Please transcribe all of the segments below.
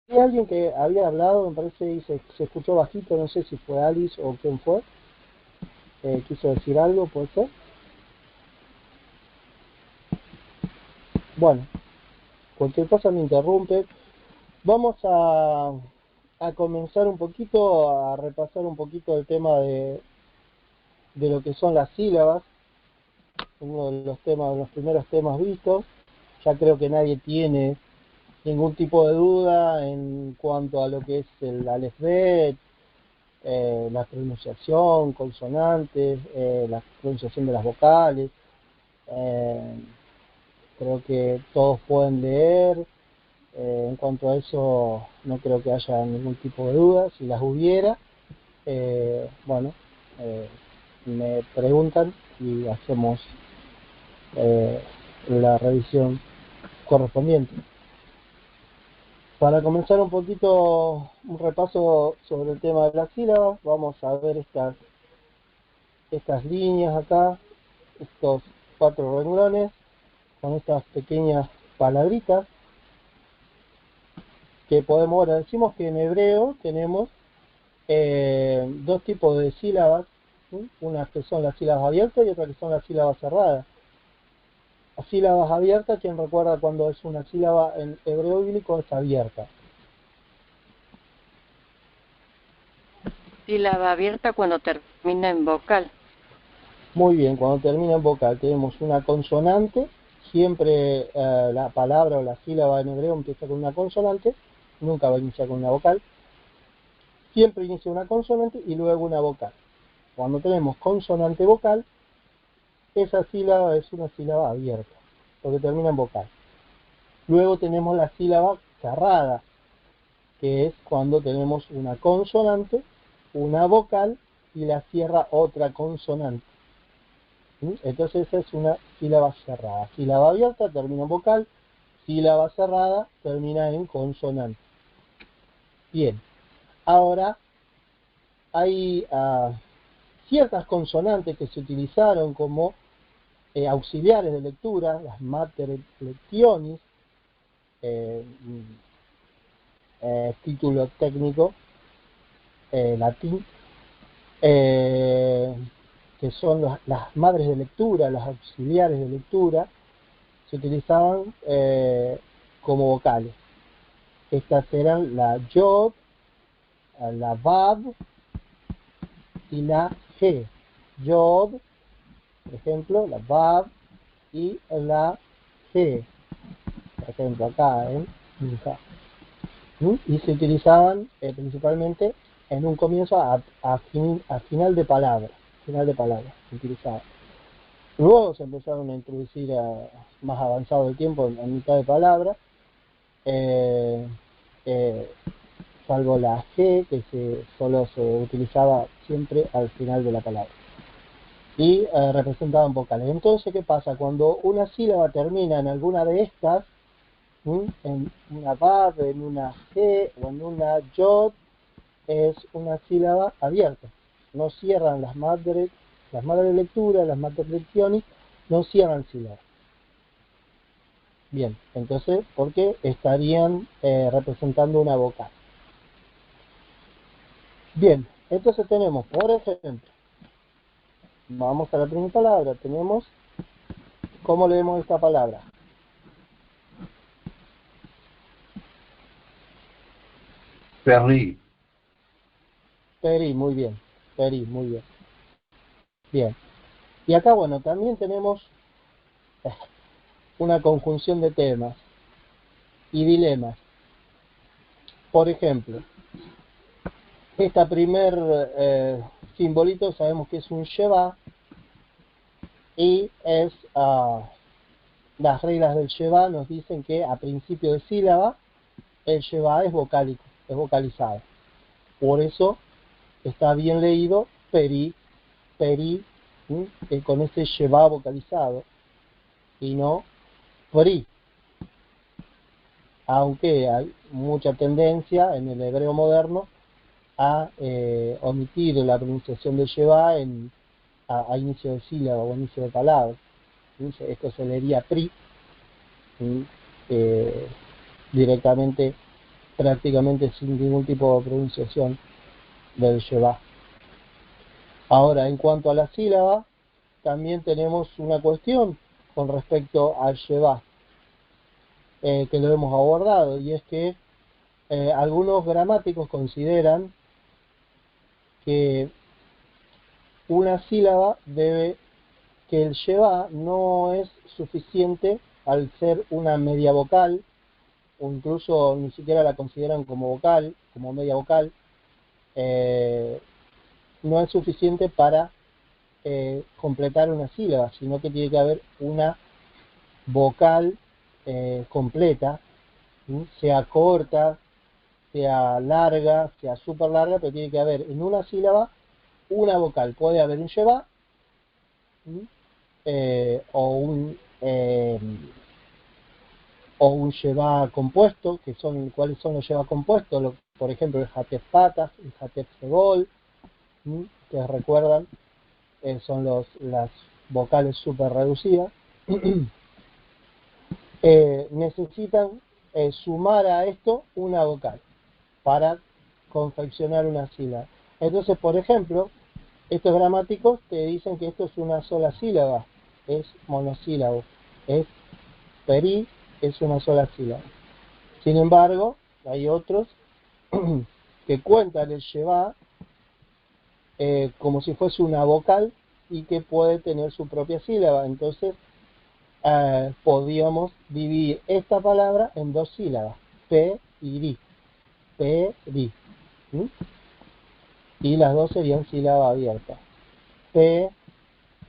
Hay alguien que había hablado, me parece, y se escuchó bajito, no sé si fue Alice o quién fue, quiso decir algo, puede ser. Bueno, cualquier cosa me interrumpe. Vamos a comenzar un poquito, a repasar un poquito el tema de lo que son las sílabas, uno de los temas, de los primeros temas vistos. Ya creo que nadie tiene ningún tipo de duda en cuanto a lo que es el alfabeto, la pronunciación, consonantes, la pronunciación de las vocales. Eh, Creo que todos pueden leer. En cuanto a eso, no creo que haya ningún tipo de duda. Si las hubiera, bueno, eh, me preguntan y hacemos eh, la revisión correspondiente. Para comenzar un poquito, un repaso sobre el tema de las sílabas, vamos a ver estas líneas acá, estos cuatro renglones, con estas pequeñas palabritas que podemos, bueno, decimos que en hebreo tenemos dos tipos de sílabas, ¿sí? Unas que son las sílabas abiertas y otras que son las sílabas cerradas. Las sílabas abiertas, quien recuerda cuando es una sílaba en hebreo bíblico, es abierta. Sílaba abierta cuando termina en vocal. Muy bien, cuando termina en vocal tenemos una consonante, siempre la palabra o la sílaba en hebreo empieza con una consonante, nunca va a iniciar con una vocal, siempre inicia una consonante y luego una vocal. Cuando tenemos consonante vocal, esa sílaba es una sílaba abierta, porque termina en vocal. Luego tenemos la sílaba cerrada, que es cuando tenemos una consonante, una vocal y la cierra otra consonante. ¿Sí? Entonces esa es una sílaba cerrada. Sílaba abierta termina en vocal, sílaba cerrada termina en consonante. Bien, ahora hay ciertas consonantes que se utilizaron como auxiliares de lectura, las mater lectionis, eh, título técnico latín, eh, que son las madres de lectura, las auxiliares de lectura, se utilizaban como vocales. Estas eran la yod, la vav y la g. Yod, por ejemplo, la vav y la g. Por ejemplo, acá en Minja. Y se utilizaban principalmente en un comienzo a final de palabra. Final de palabra se utilizaba. Luego se empezaron a introducir más avanzado el tiempo en mitad de palabra, eh, eh, salvo la G que solo se utilizaba siempre al final de la palabra. Y representaban vocales. Entonces, ¿qué pasa? Cuando una sílaba termina en alguna de estas, en una VAV, en una G o en una YOD, es una sílaba abierta. No cierran las madres de lectura, las madres lecciones, no cierran sílabas. Bien, entonces, ¿por qué estarían representando una vocal? Bien, entonces tenemos, por ejemplo, vamos a la primera palabra, tenemos, ¿cómo leemos esta palabra? Perry, Peri, muy bien, peri, muy bien. Bien, y acá, bueno, también tenemos una conjunción de temas y dilemas. Por ejemplo, esta primer simbolito sabemos que es un Sheva y las reglas del Sheva nos dicen que a principio de sílaba el Sheva es vocálico, es vocalizado. Por eso está bien leído peri, peri, con ese Sheva vocalizado y no pri, aunque hay mucha tendencia en el hebreo moderno a omitir la pronunciación de Sheva a inicio de sílaba o inicio de palabra. Esto se leería pri, ¿sí? eh, directamente prácticamente sin ningún tipo de pronunciación del Sheba. Ahora, en cuanto a la sílaba, también tenemos una cuestión con respecto al Sheba, que lo hemos abordado, y es que algunos gramáticos consideran que una sílaba debe, que el Sheba no es suficiente al ser una media vocal, o incluso ni siquiera la consideran como vocal, como media vocal, eh, no es suficiente para completar una sílaba, sino que tiene que haber una vocal completa, ¿sí? Sea corta, sea larga, sea súper larga, pero tiene que haber en una sílaba una vocal. Puede haber un lleva, ¿sí? O un lleva compuesto, que son, ¿cuáles son los lleva compuestos? Por ejemplo, el Hatef Patah, el Hatef Segol, ¿sí? Que recuerdan, son las vocales súper reducidas. Necesitan sumar a esto una vocal para confeccionar una sílaba. Entonces, por ejemplo, estos gramáticos te dicen que esto es una sola sílaba, es monosílabo, es peri, es una sola sílaba. Sin embargo, hay otros que cuentan el lleva como si fuese una vocal y que puede tener su propia sílaba. Entonces, podríamos dividir esta palabra en dos sílabas, pe y ri, peri, ¿sí? Y las dos serían sílaba abierta, pe,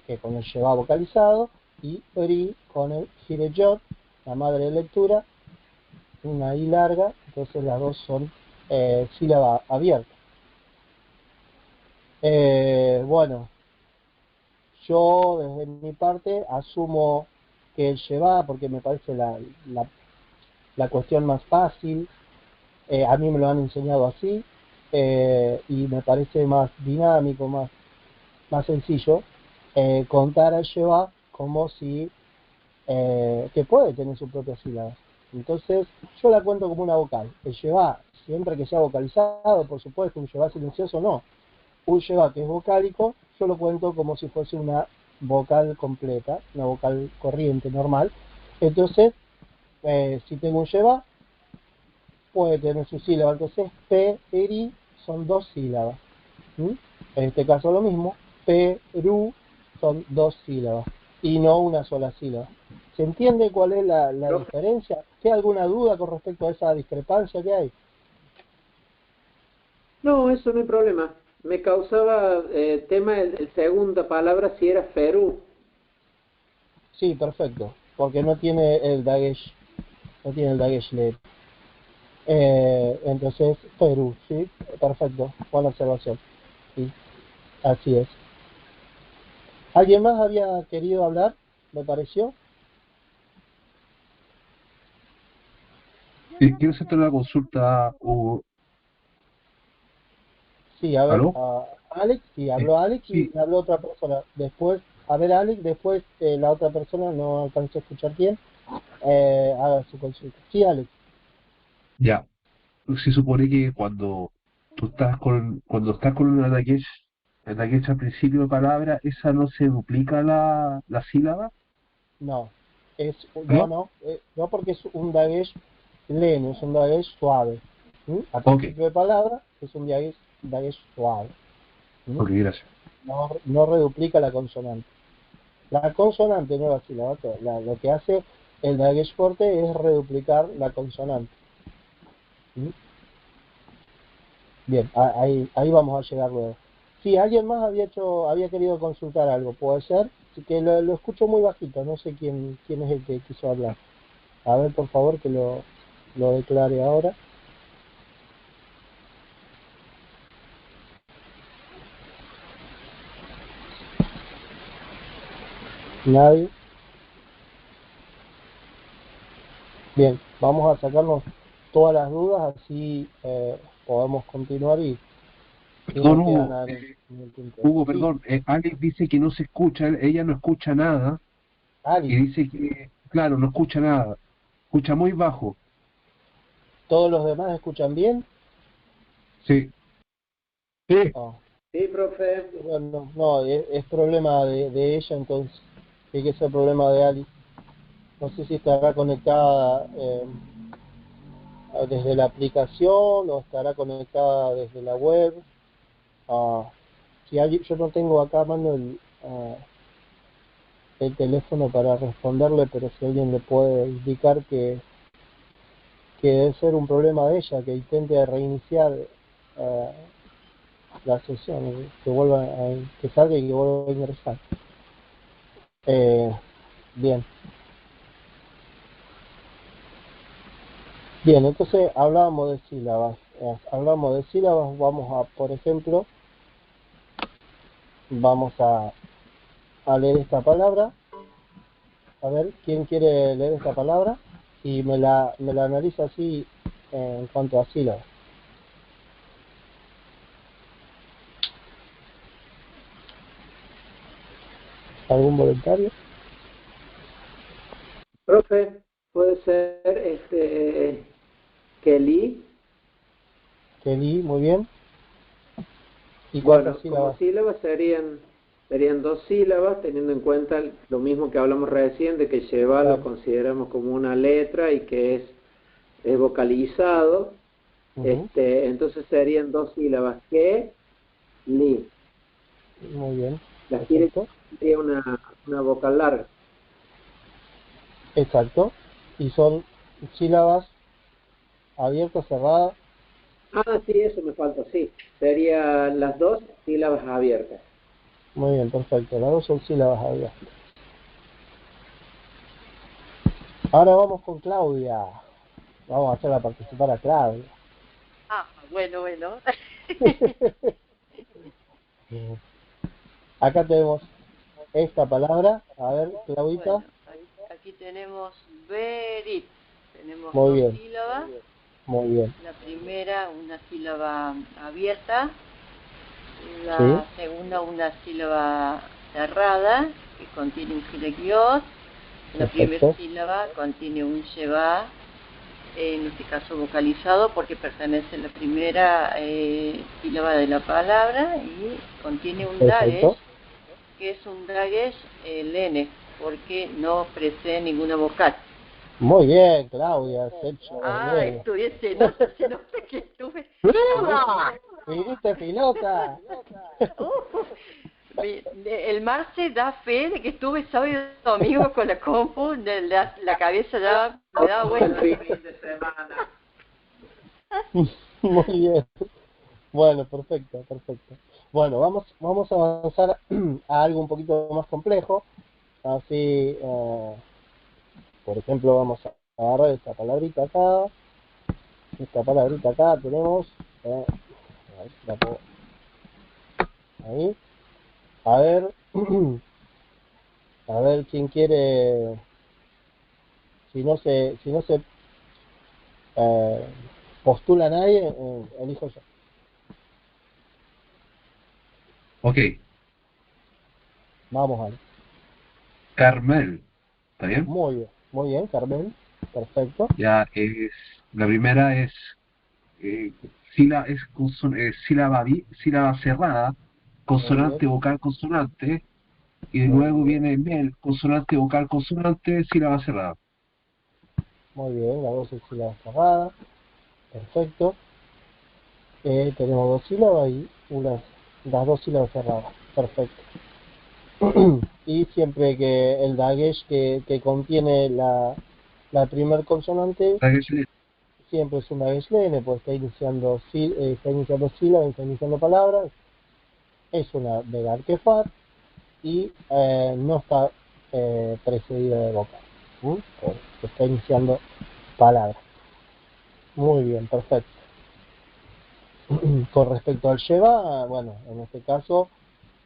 que con el lleva vocalizado, y ri con el gireyot, la madre de lectura, una i larga, entonces las dos son sílaba abierta. Bueno, yo desde mi parte asumo que el lleva, porque me parece la cuestión más fácil. A mí me lo han enseñado así, y me parece más dinámico, más sencillo contar al lleva como si que puede tener su propia sílaba. Entonces yo la cuento como una vocal. El lleva, siempre que sea vocalizado, por supuesto, un lleva silencioso no. Un lleva que es vocálico, yo lo cuento como si fuese una vocal completa, una vocal corriente, normal. Entonces, si tengo un lleva, puede tener su sílaba. Entonces, P, eri son dos sílabas. ¿Sí? En este caso lo mismo, Perú son dos sílabas y no una sola sílaba. ¿Se entiende cuál es la No, diferencia? ¿Queda alguna duda con respecto a esa discrepancia que hay? no, eso no hay problema. Me causaba tema el segunda palabra si era Ferú. Sí, perfecto, porque no tiene el dagesh, no tiene el dagesh LED. Entonces, Perú, sí, perfecto, buena observación. Sí, así es. ¿Alguien más había querido hablar? Me pareció. Quiero hacerte una consulta, Hugo. Sí, a ver, ¿Aló? Alex, sí, habló Alex y Sí, habló otra persona. Después, a ver, Alex, después la otra persona no alcanzó a escuchar quién, haga su consulta. Sí, Alex, ya. Se supone que cuando estás con una dagesh al principio de palabra, esa no se duplica la sílaba, no, no, ¿no? no, no porque es un dagesh lento, es un dagesh suave. ¿Mm? Al Ok, principio de palabra es un dagesh suave. ¿Mm? ok, gracias. No, no reduplica la consonante. La consonante no la sílaba, lo que hace el dagesh fuerte es reduplicar la consonante. ¿Mm? Bien, ahí vamos a llegar luego. Sí, alguien más había querido consultar algo, puede ser. Así que lo escucho muy bajito, no sé quién es el que quiso hablar. A ver, por favor, que lo declare ahora. Nadie. Bien, vamos a sacarnos todas las dudas, así podemos continuar y Perdón, no queda Hugo, nada en el tintero. Hugo, Sí, perdón. Alex dice que no se escucha, ella no escucha nada y Alice. dice que, claro, no escucha nada, escucha muy bajo. ¿Todos los demás escuchan bien? Sí. Sí. Ah, Sí, profe. bueno, no, es problema de ella, entonces tiene que ser problema de Alice. No sé si estará conectada desde la aplicación o estará conectada desde la web. Ah, si alguien, yo no tengo acá a mano el teléfono para responderle, pero si alguien le puede indicar que debe ser un problema de ella, que intente reiniciar eh, la sesión, que vuelva que salga y que vuelva a ingresar. Eh, bien, bien, entonces hablábamos de sílabas. Vamos a, por ejemplo, vamos a leer esta palabra. A ver, ¿quién quiere leer esta palabra? Y me la analiza así en cuanto a sílabas. ¿Algún voluntario? Profe, puede ser Kelly. Kelly, muy bien. ¿Y cuántas Bueno, como sílabas? sílabas serían dos sílabas, teniendo en cuenta lo mismo que hablamos recién, de que lleva lo Claro. consideramos como una letra y que es vocalizado. Ujú, Entonces serían dos sílabas, que, li. muy bien, La gira perfecto. sería una vocal larga. Exacto. Y son sílabas abiertas, cerradas. Ah, sí, eso me falta, sí. Serían las dos sílabas abiertas. Muy bien, perfecto. Las dos son sílabas abiertas. Ahora vamos con Claudia. Vamos a hacerla participar a Claudia. Ah, bueno, bueno. Acá tenemos esta palabra. A ver, Claudita. Bueno, aquí tenemos verit. Tenemos Muy dos bien, sílabas. muy bien. La primera, una sílaba abierta. Sí, La segunda, una sílaba cerrada, que contiene un gilegiot. La primera perfecto. sílaba contiene un sheba, en este caso vocalizado, porque pertenece a la primera sílaba de la palabra, y contiene un dagesh, Perfecto. que es un dagesh lene, porque no precede ninguna vocal. Muy bien, Claudia. Muy Ah, bien. estudié, se nota que estuve. Viniste, viniste filota. El Marce da fe de que estuve sábado y domingo con la compu, la cabeza ya me daba El vuelta. fin de semana. Muy bien. Bueno, perfecto, perfecto. Bueno, vamos a avanzar a algo un poquito más complejo. Así, por ejemplo, vamos a agarrar esta palabrita acá. Esta palabrita acá tenemos. Ahí, la puedo- ahí. A ver, a ver quién quiere. Si no se eh, postula nadie, elijo yo. Ok, Vamos, Ale. Carmel, ¿está bien? Muy bien, Carmen. Perfecto. Ya es, la primera es, eh, sílaba cerrada, Muy bien, consonante, vocal, consonante, y muy luego bien. viene mel, consonante, vocal, consonante, sílaba cerrada. Muy bien, la voz es sílaba cerrada. Perfecto. Tenemos dos sílabas y las dos sílabas cerradas. Perfecto. Y siempre que el dagesh que contiene la primer consonante, ¿Está bien? siempre es un dagesh lene, pues está iniciando sílabas, está iniciando palabras. Es una de kefar y no está precedida de vocal. ¿Mm? Pues está iniciando palabras. Muy bien, perfecto. Con respecto al lleva, bueno, en este caso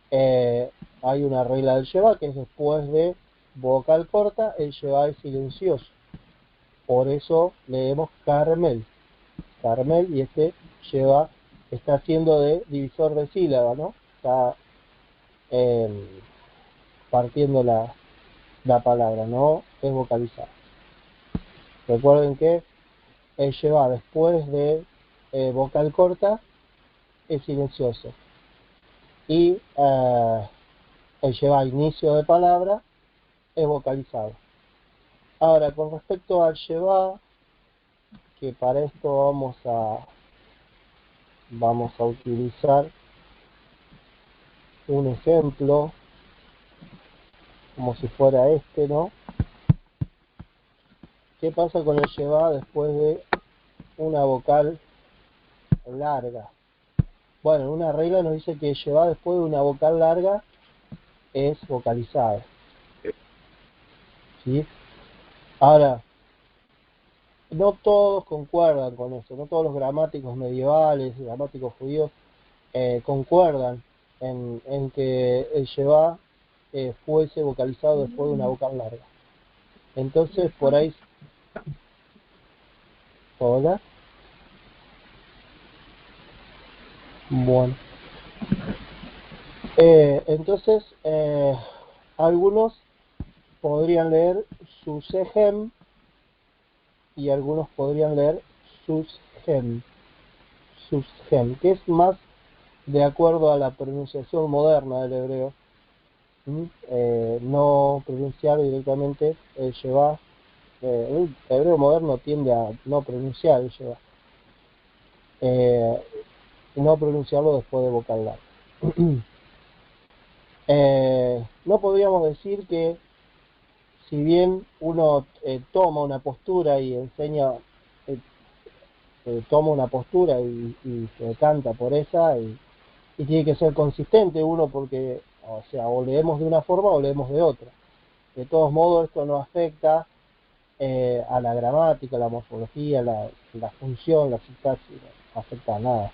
eh, hay una regla del lleva que es después de vocal corta, el lleva es silencioso. Por eso leemos Carmel. Carmel y este lleva está haciendo de divisor de sílaba, ¿no? Está eh, partiendo la palabra, no es vocalizada. Recuerden que el Sheva después de vocal corta es silencioso. Y el Sheva inicio de palabra es vocalizado. Ahora, con respecto al Sheva, que para esto vamos a utilizar un ejemplo, como si fuera este, ¿no? ¿Qué pasa con el Sheva después de una vocal larga? Bueno, una regla nos dice que el Sheva después de una vocal larga es vocalizado, ¿sí? Ahora, no todos concuerdan con eso, no todos los gramáticos medievales, gramáticos judíos, concuerdan en que el Sheva fuese vocalizado después de una vocal larga. Entonces, por ahí... ¿Hola? Bueno. Entonces, algunos podrían leer Susegem y algunos podrían leer Susgem, que es más de acuerdo a la pronunciación moderna del hebreo, no pronunciar directamente el Sheva. El hebreo moderno tiende a no pronunciar el Sheva, no pronunciarlo después de vocal larga. No podríamos decir que si bien uno toma una postura y enseña, toma una postura y se canta por esa y tiene que ser consistente uno porque, o sea, o leemos de una forma o leemos de otra. De todos modos, esto no afecta a la gramática, la morfología, la función, la sintaxis, no afecta a nada.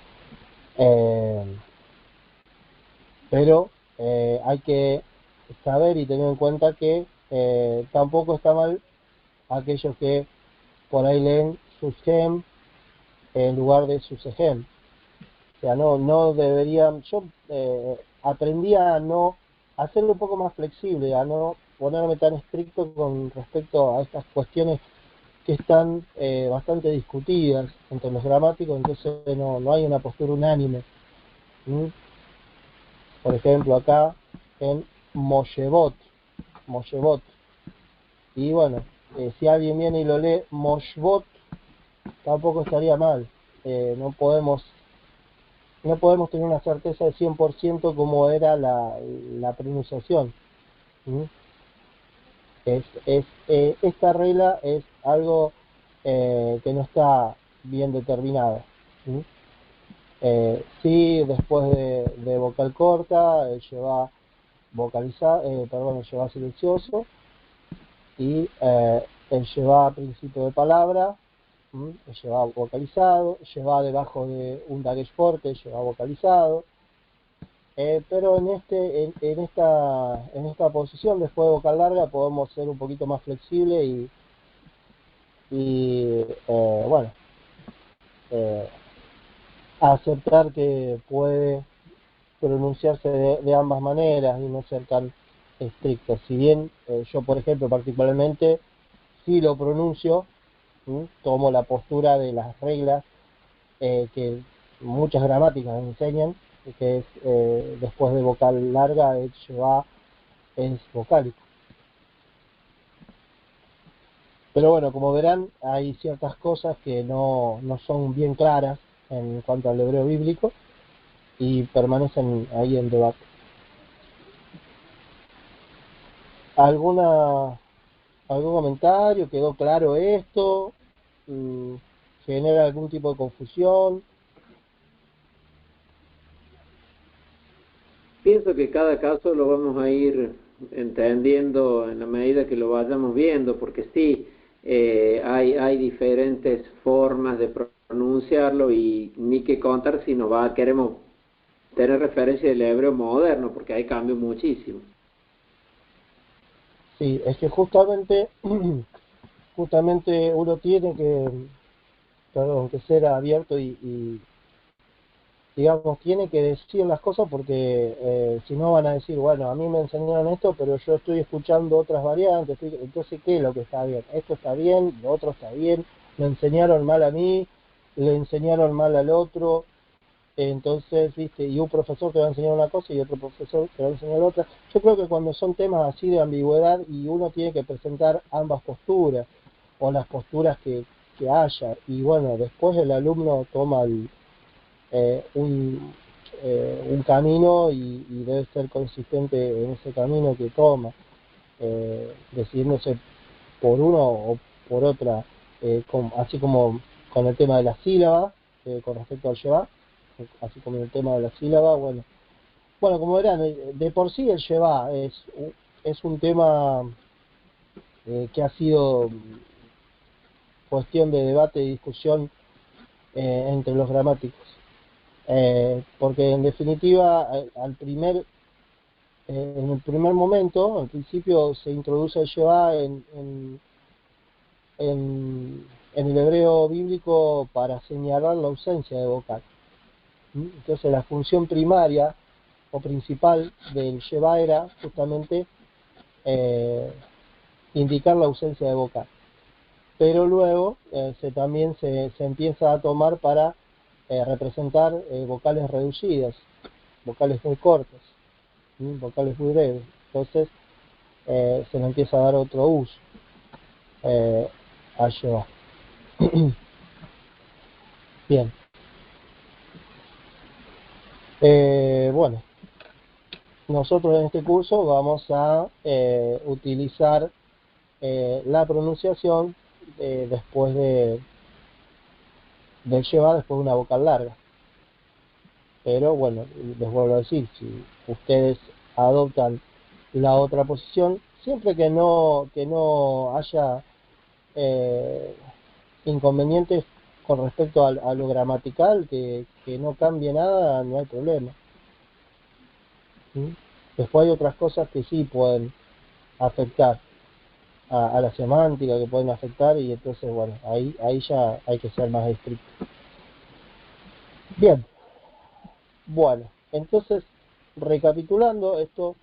Pero hay que saber y tener en cuenta que tampoco está mal aquellos que por ahí leen Susgem en lugar de Susegem. O sea, no deberían, yo aprendí a no hacerlo un poco más flexible, a no ponerme tan estricto con respecto a estas cuestiones que están bastante discutidas entre los gramáticos, entonces no hay una postura unánime. Por ejemplo, acá en Moshevot, y bueno, si alguien viene y lo lee Moshvot, tampoco estaría mal. No podemos tener una certeza de 100% como era la pronunciación. Esta regla es algo que no está bien determinado. Sí, después de vocal corta, lleva lleva silencioso, y el lleva a principio de palabra, el lleva vocalizado, lleva debajo de un dagesh fuerte, lleva vocalizado. Pero en esta posición después de vocal larga podemos ser un poquito más flexibles y bueno, aceptar que puede pronunciarse de ambas maneras y no ser tan estricto. Si bien yo, por ejemplo, particularmente, si lo pronuncio, tomo la postura de las reglas que muchas gramáticas enseñan, que es después de vocal larga, el Sheva es vocálico. Pero bueno, como verán, hay ciertas cosas que no son bien claras en cuanto al hebreo bíblico y permanecen ahí en debate. ¿Algún comentario? ¿Quedó claro esto? ¿Genera algún tipo de confusión? Pienso que cada caso lo vamos a ir entendiendo en la medida que lo vayamos viendo, porque sí, hay diferentes formas de pronunciarlo y ni que contar si queremos tener referencia del hebreo moderno, porque ahí cambia muchísimo. Sí, es que justamente uno tiene que ser abierto y digamos, tiene que decir las cosas porque si no van a decir, bueno, a mí me enseñaron esto, pero yo estoy escuchando otras variantes, entonces, ¿qué es lo que está bien? Esto está bien, lo otro está bien, me enseñaron mal a mí, le enseñaron mal al otro, entonces, viste, y un profesor te va a enseñar una cosa y otro profesor te va a enseñar otra. Yo creo que cuando son temas así de ambigüedad y uno tiene que presentar ambas posturas, o las posturas que haya, y bueno, después el alumno toma eh, un, un camino y debe ser consistente en ese camino que toma, decidiéndose por uno o por otra, así como con el tema de la sílaba, con respecto al llevar, así como el tema de la sílaba, bueno, como verán, de por sí el llevar es un tema que ha sido cuestión de debate y discusión entre los gramáticos, porque en definitiva en el primer momento, al principio se introduce el llevar en el hebreo bíblico para señalar la ausencia de vocal. Entonces la función primaria o principal del lleva era justamente eh, indicar la ausencia de vocal. Pero luego también se empieza a tomar para representar vocales reducidas, vocales muy cortas, vocales muy breves. Entonces se le empieza a dar otro uso a lleva. Bien. Bueno, nosotros en este curso vamos a utilizar la pronunciación después del lleva, después de una vocal larga. Pero bueno, les vuelvo a decir, si ustedes adoptan la otra posición, siempre que no haya inconvenientes con respecto a lo gramatical, que no cambie nada, no hay problema. ¿Sí? Después hay otras cosas que sí pueden afectar a la semántica, que pueden afectar, y entonces bueno, ahí ya hay que ser más estricto. Bien, bueno, entonces recapitulando esto,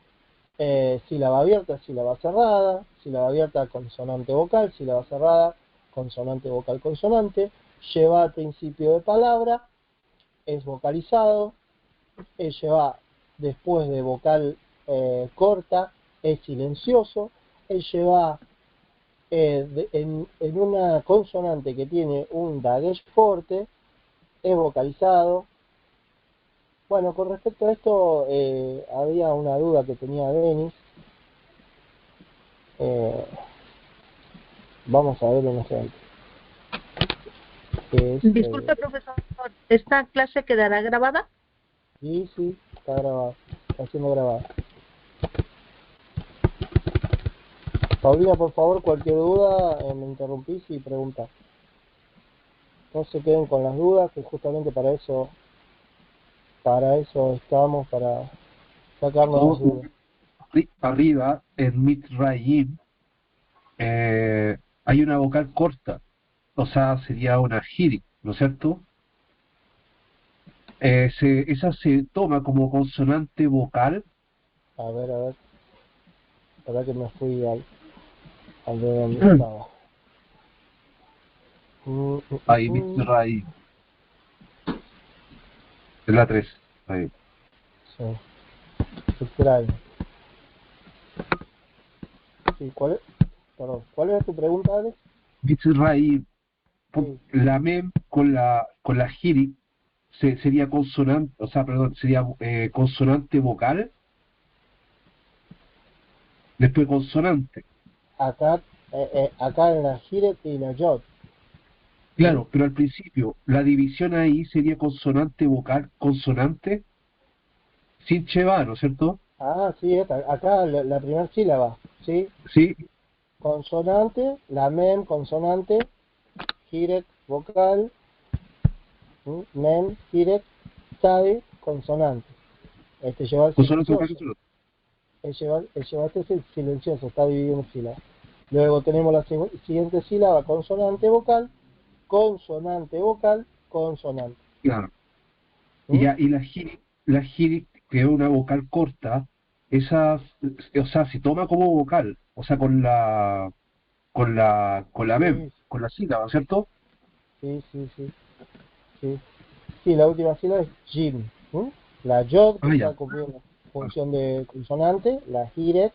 sílaba abierta, sílaba cerrada, sílaba abierta, consonante vocal, sílaba cerrada, consonante vocal consonante, lleva al principio de palabra, es vocalizado, lleva después de vocal corta, es silencioso, lleva en una consonante que tiene un dagesh fuerte, es vocalizado. Bueno, con respecto a esto, había una duda que tenía Denis. Vamos a ver un ejemplo. Disculpe, profesor, ¿esta clase quedará grabada? Sí, está grabado, está siendo grabado. Paulina, por favor, cualquier duda, me interrumpís y preguntás. No se queden con las dudas, que justamente para eso estamos, para sacarnos las dudas. Arriba, en Mitzrayim, hay una vocal corta, o sea, sería una hirik, ¿no es cierto? Esa se toma como consonante vocal. A ver, para que me fui al de donde estaba. Ahí, Mitzrayim. Es la 3. Ahí. Sí, extraño. Sí, ¿cuál era tu pregunta, Alex? Mitzrayim. Sí. La mem con la hirik sería consonante, o sea, perdón, sería consonante vocal, después consonante. Acá en la Hiret y la Yod. Claro, pero al principio, la división ahí sería consonante vocal, consonante, sin chevar, ¿no es cierto? Ah, sí, acá la primera sílaba, ¿sí? Sí, Consonante, la mem, consonante, Hiret, vocal, mem, Hiret, tade, consonante. Lleva el consonante vocal, silencioso. consonante. Este es el silencioso, está dividido en sílabas. Luego tenemos la siguiente sílaba, consonante vocal, consonante vocal, consonante. Claro. ¿Mm? Y la hirik, que es una vocal corta, esa, o sea, se toma como vocal, o sea, con la mem, Sí, con la sílaba, ¿cierto? Sí, sí, sí, sí. Sí, la última sílaba es jim. La yod, que Ah, ya. está cumpliendo la Ah, función de consonante, la hiret,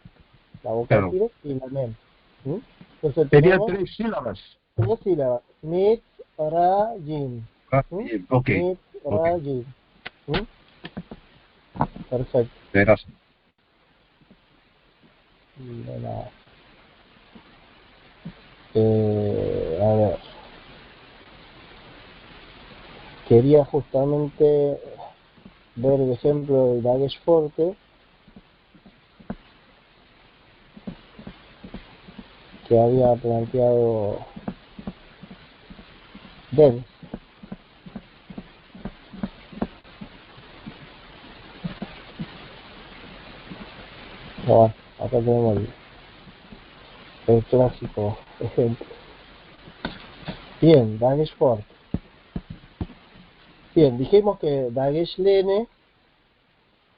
la vocal claro. hiret, y la mem. ¿Mm? Entonces Serían tenemos 3 sílabas. tres sílabas. Mit, ra, jim. Ah, ¿Mm? bien, ok, Mit, ok. ra, jim. ¿Mm? Perfecto. Verás. Y de a ver, quería justamente ver el ejemplo del Dagesh Forte que había planteado Dennis. Bueno, acá tenemos el clásico ejemplo. Bien, Dagesh Forte. Bien, dijimos que Dagesh Lene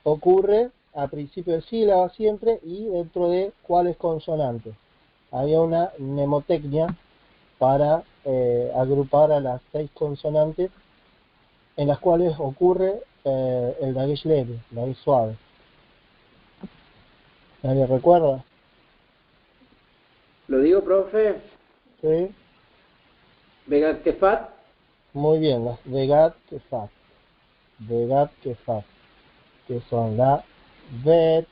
ocurre a principio de sílaba siempre y dentro de cuáles consonantes. Había una mnemotecnia para agrupar a las 6 consonantes en las cuales ocurre el Dagesh leve, Dagesh suave. ¿Nadie recuerda? ¿Lo digo, profe? Sí. Vegat Kefat, Muy bien, las Vegat Kefat. Vegat Kefat, que son la Bet,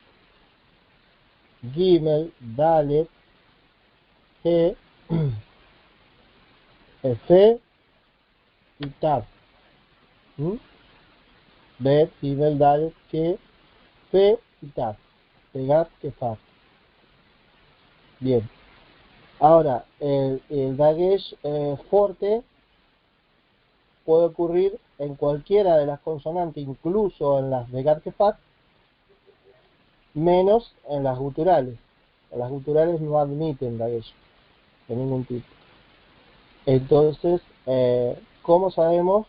Gimel, Dalet, He, Fe y Tav. ¿Mm? Bet, Gimel, Dalet, He, Fe y Tav. Vegat Kefat. Bien. Ahora, el Dagesh Forte puede ocurrir en cualquiera de las consonantes, incluso en las de Gat-Kefat, menos en las guturales. Las guturales no admiten Dagesh de ningún tipo. Entonces, ¿cómo sabemos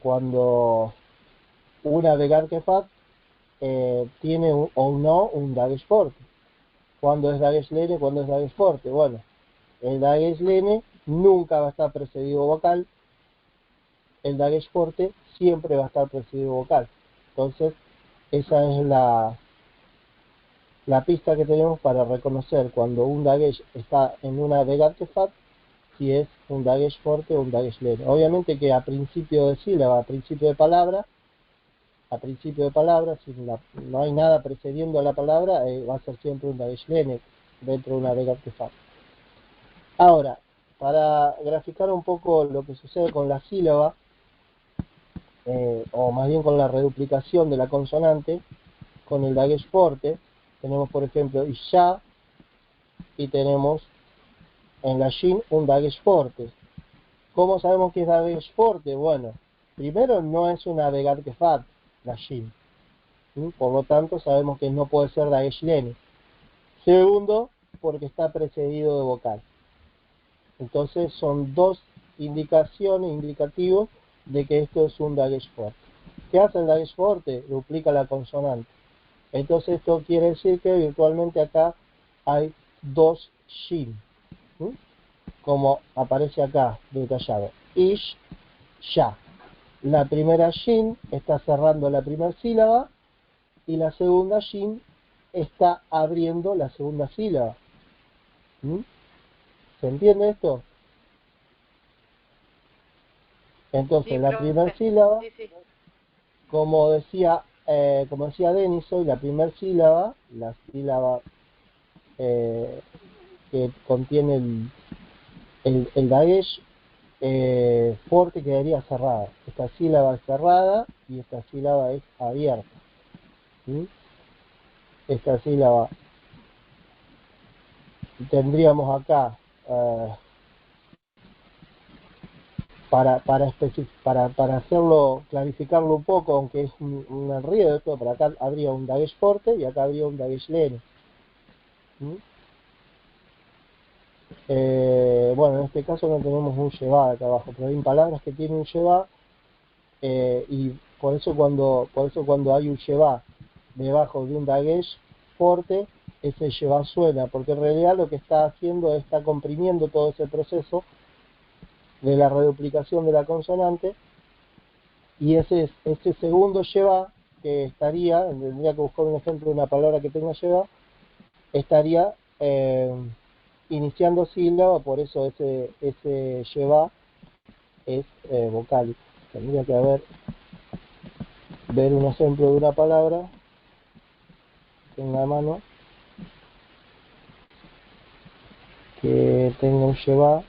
cuando una de Gat-Kefat tiene o no un Dagesh Forte? ¿Cuándo es Dagesh Lene? ¿Cuándo es Dagesh Forte? Bueno, el Dagesh Lene nunca va a estar precedido vocal, el Dagesh Forte siempre va a estar precedido vocal. Entonces, esa es la pista que tenemos para reconocer cuando un Dagesh está en una de Gat-Kefat, si es un Dagesh Forte o un Dagesh leve. Obviamente que a principio de sílaba, a principio de palabra, si no hay nada precediendo a la palabra, va a ser siempre un Dagesh leve dentro de una de Gat-Kefat. Ahora, para graficar un poco lo que sucede con la sílaba, o más bien con la reduplicación de la consonante, con el Dagesh Forte, tenemos por ejemplo Isha y tenemos en la Shin un Dagesh Forte. ¿Cómo sabemos que es Dagesh Forte? Bueno, primero no es una Vegat Kefat, la Shin. Por lo tanto sabemos que no puede ser Dagesh Lene. Segundo, porque está precedido de vocal. Entonces son dos indicativos de que esto es un Dagesh Forte. ¿Qué hace el Dagesh Forte? Duplica la consonante. Entonces esto quiere decir que virtualmente acá hay dos Shin, como aparece acá detallado. Ish, Ya. La primera Shin está cerrando la primera sílaba y la segunda Shin está abriendo la segunda sílaba. ¿Se entiende esto? Entonces Sí, la primera profe. sílaba, Sí, sí. como decía Denis hoy, la primera sílaba, la sílaba que contiene el Dagesh Forte quedaría cerrada. Esta sílaba es cerrada y esta sílaba es abierta. ¿Sí? Esta sílaba tendríamos acá para hacerlo, clarificarlo un poco, aunque es un enredo esto, para acá habría un Dagesh Forte y acá habría un Dagesh Lene. ¿Sí? Bueno, en este caso no tenemos un Sheva acá abajo, pero hay palabras que tienen un Sheva y por eso cuando hay un Sheva debajo de un Dagesh Forte, ese Sheva suena, porque en realidad lo que está haciendo es está comprimiendo todo ese proceso de la reduplicación de la consonante, y ese segundo lleva que estaría, tendría que buscar un ejemplo de una palabra que tenga lleva, estaría iniciando sílaba, por eso ese lleva es vocálico. Tendría que ver un ejemplo de una palabra en la mano que tenga un lleva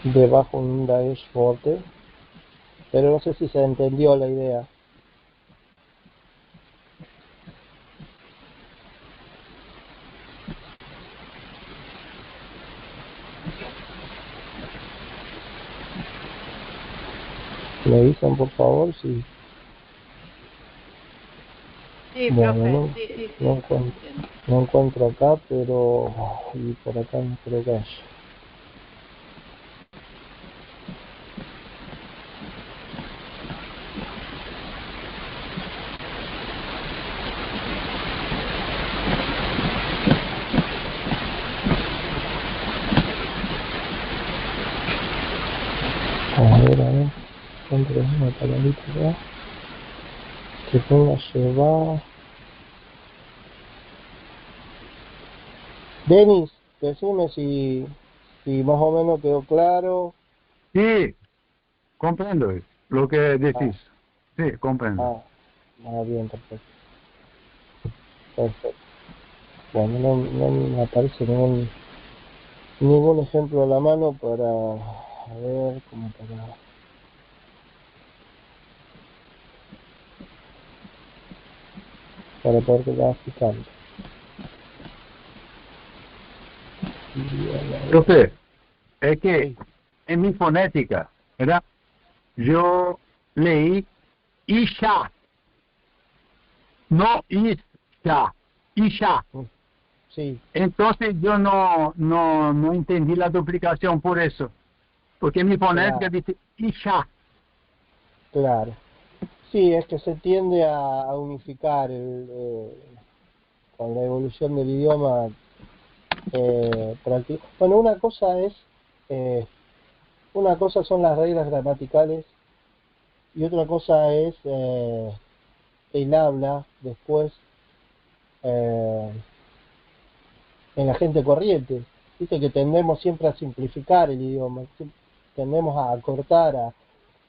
debajo un daesh fuerte, pero no sé si se entendió la idea. Me dicen por favor si... Sí, Bueno, profe, sí. no encuentro acá, pero... y por acá no creo que haya. A ver, encuentro una palabrita acá que tenga llevar. Denis, decime si más o menos quedó claro. Sí, comprendo lo que Ah, decís. Sí, comprendo. Bien, perfecto. Bueno, no me aparece ningún ejemplo a la mano para... A ver, como para poder graficarlo. Profe, es que Sí, en mi fonética, ¿verdad? Yo leí Isha, no Isha, Isha. sí, Entonces yo no entendí la duplicación por eso. Porque mi fonética dice Isha. claro. Sí, es que se tiende a unificar con la evolución del idioma. Bueno, una cosa son las reglas gramaticales y otra cosa es el habla después eh, en la gente corriente. Viste que tendemos siempre a simplificar el idioma, tendemos a acortar,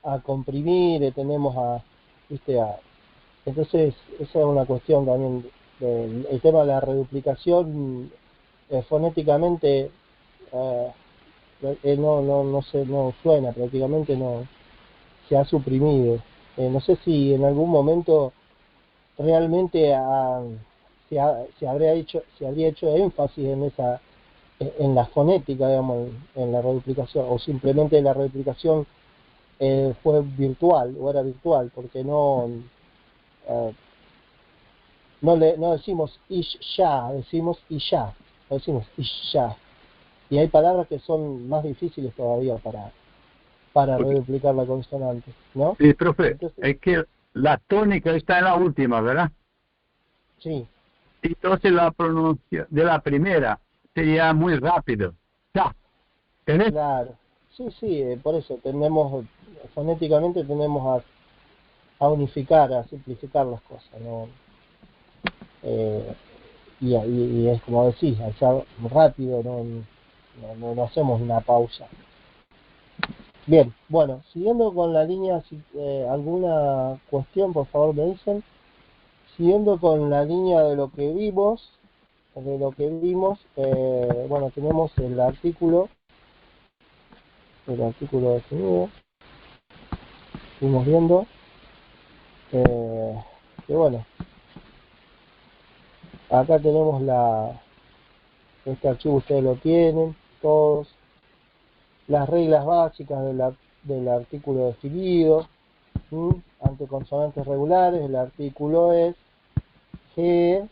a comprimir, tendemos viste, entonces esa es una cuestión también. El tema de la reduplicación fonéticamente no suena, prácticamente no se ha suprimido. No sé si en algún momento realmente se habría hecho énfasis en la fonética, digamos, en la reduplicación, o simplemente la reduplicación fue virtual o era virtual, porque eh, no decimos ish ya, decimos isha, no decimos ish ya. Y hay palabras que son más difíciles todavía para Porque, reduplicar la consonante, ¿no? sí, profe, Entonces, es que la tónica está en la última, ¿verdad? sí, Entonces la pronuncia de la primera sería muy rápido. Ya, ¿entendés? claro. Sí, por eso fonéticamente tendemos a unificar, a simplificar las cosas, ¿no? Eh, y es como decís, al ser rápido no hacemos una pausa. Bien, bueno, siguiendo con la línea, si alguna cuestión, por favor me dicen. Siguiendo con la línea bueno, tenemos el artículo definido, estuvimos viendo, que bueno, acá tenemos este archivo ustedes lo tienen, todos, las reglas básicas del artículo definido, ante consonantes regulares, el artículo es G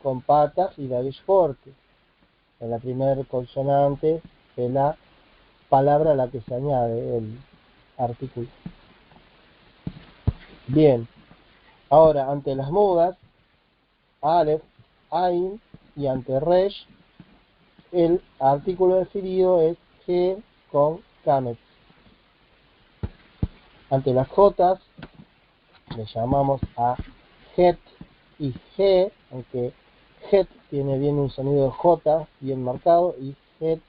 con patas y labios fuertes, en la primera consonante de la palabra a la que se añade el artículo. Bien, ahora ante las mudas, Aleph, Ain, y ante Resh, el artículo definido es G con Kamet. Ante las J le llamamos a Het y G, aunque Het tiene bien un sonido de J bien marcado y Het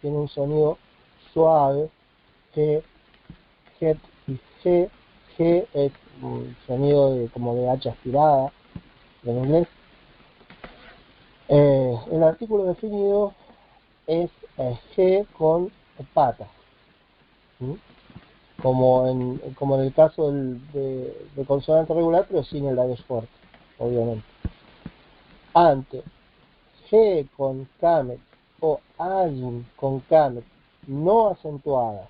tiene un sonido suave. G, Het y G. G es un sonido como de H aspirada en inglés. El artículo definido es G con patas, ¿sí? como en el caso de consonante regular, pero sin el labio fuerte, obviamente. Ante G con Kamet o Ayin con Kamet no acentuadas,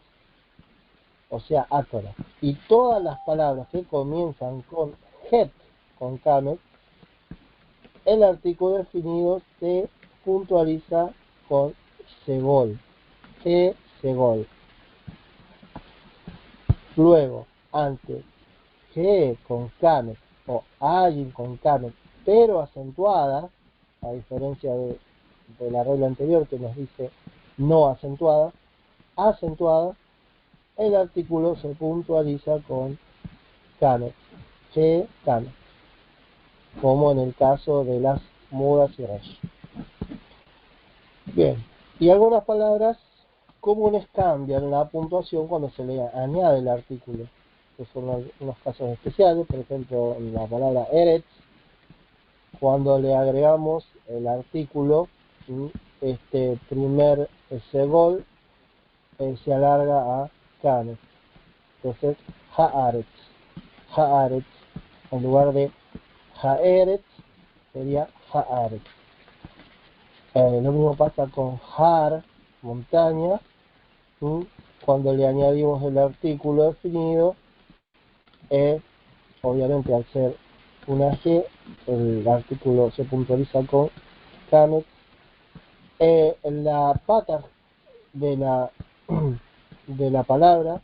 o sea, átonas, y todas las palabras que comienzan con Het con Kamet, el artículo definido se puntualiza con Segol, G Segol. Luego, ante G con Kamet o Ayin con Kamet, pero acentuada, a diferencia de la regla anterior que nos dice no acentuada, acentuada, el artículo se puntualiza con Kamet, G Kamet, como en el caso de las mudas y resh. Bien, y algunas palabras comunes cambian la puntuación cuando se le añade el artículo, que son unos casos especiales. Por ejemplo, en la palabra Eretz, cuando le agregamos el artículo, este primer segol se alarga a Kamet. Entonces, Haaretz, Haaretz, en lugar de Haeretz, sería Haaretz. Lo mismo pasa con Har, montaña. Cuando le añadimos el artículo definido, obviamente al ser una G, el artículo se puntualiza con Kamet. La pata de la palabra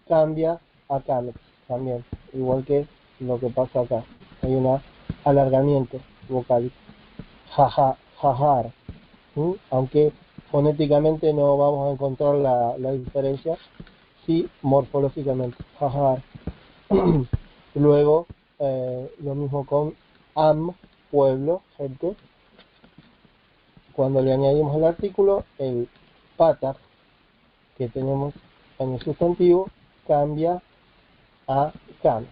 cambia a Kamet también, igual que lo que pasa acá. Hay un alargamiento vocal, jajar, aunque fonéticamente no vamos a encontrar la diferencia, sí morfológicamente, jajar. Luego, lo mismo con pueblo, gente. Cuando le añadimos el artículo, el patar que tenemos en el sustantivo cambia a kamet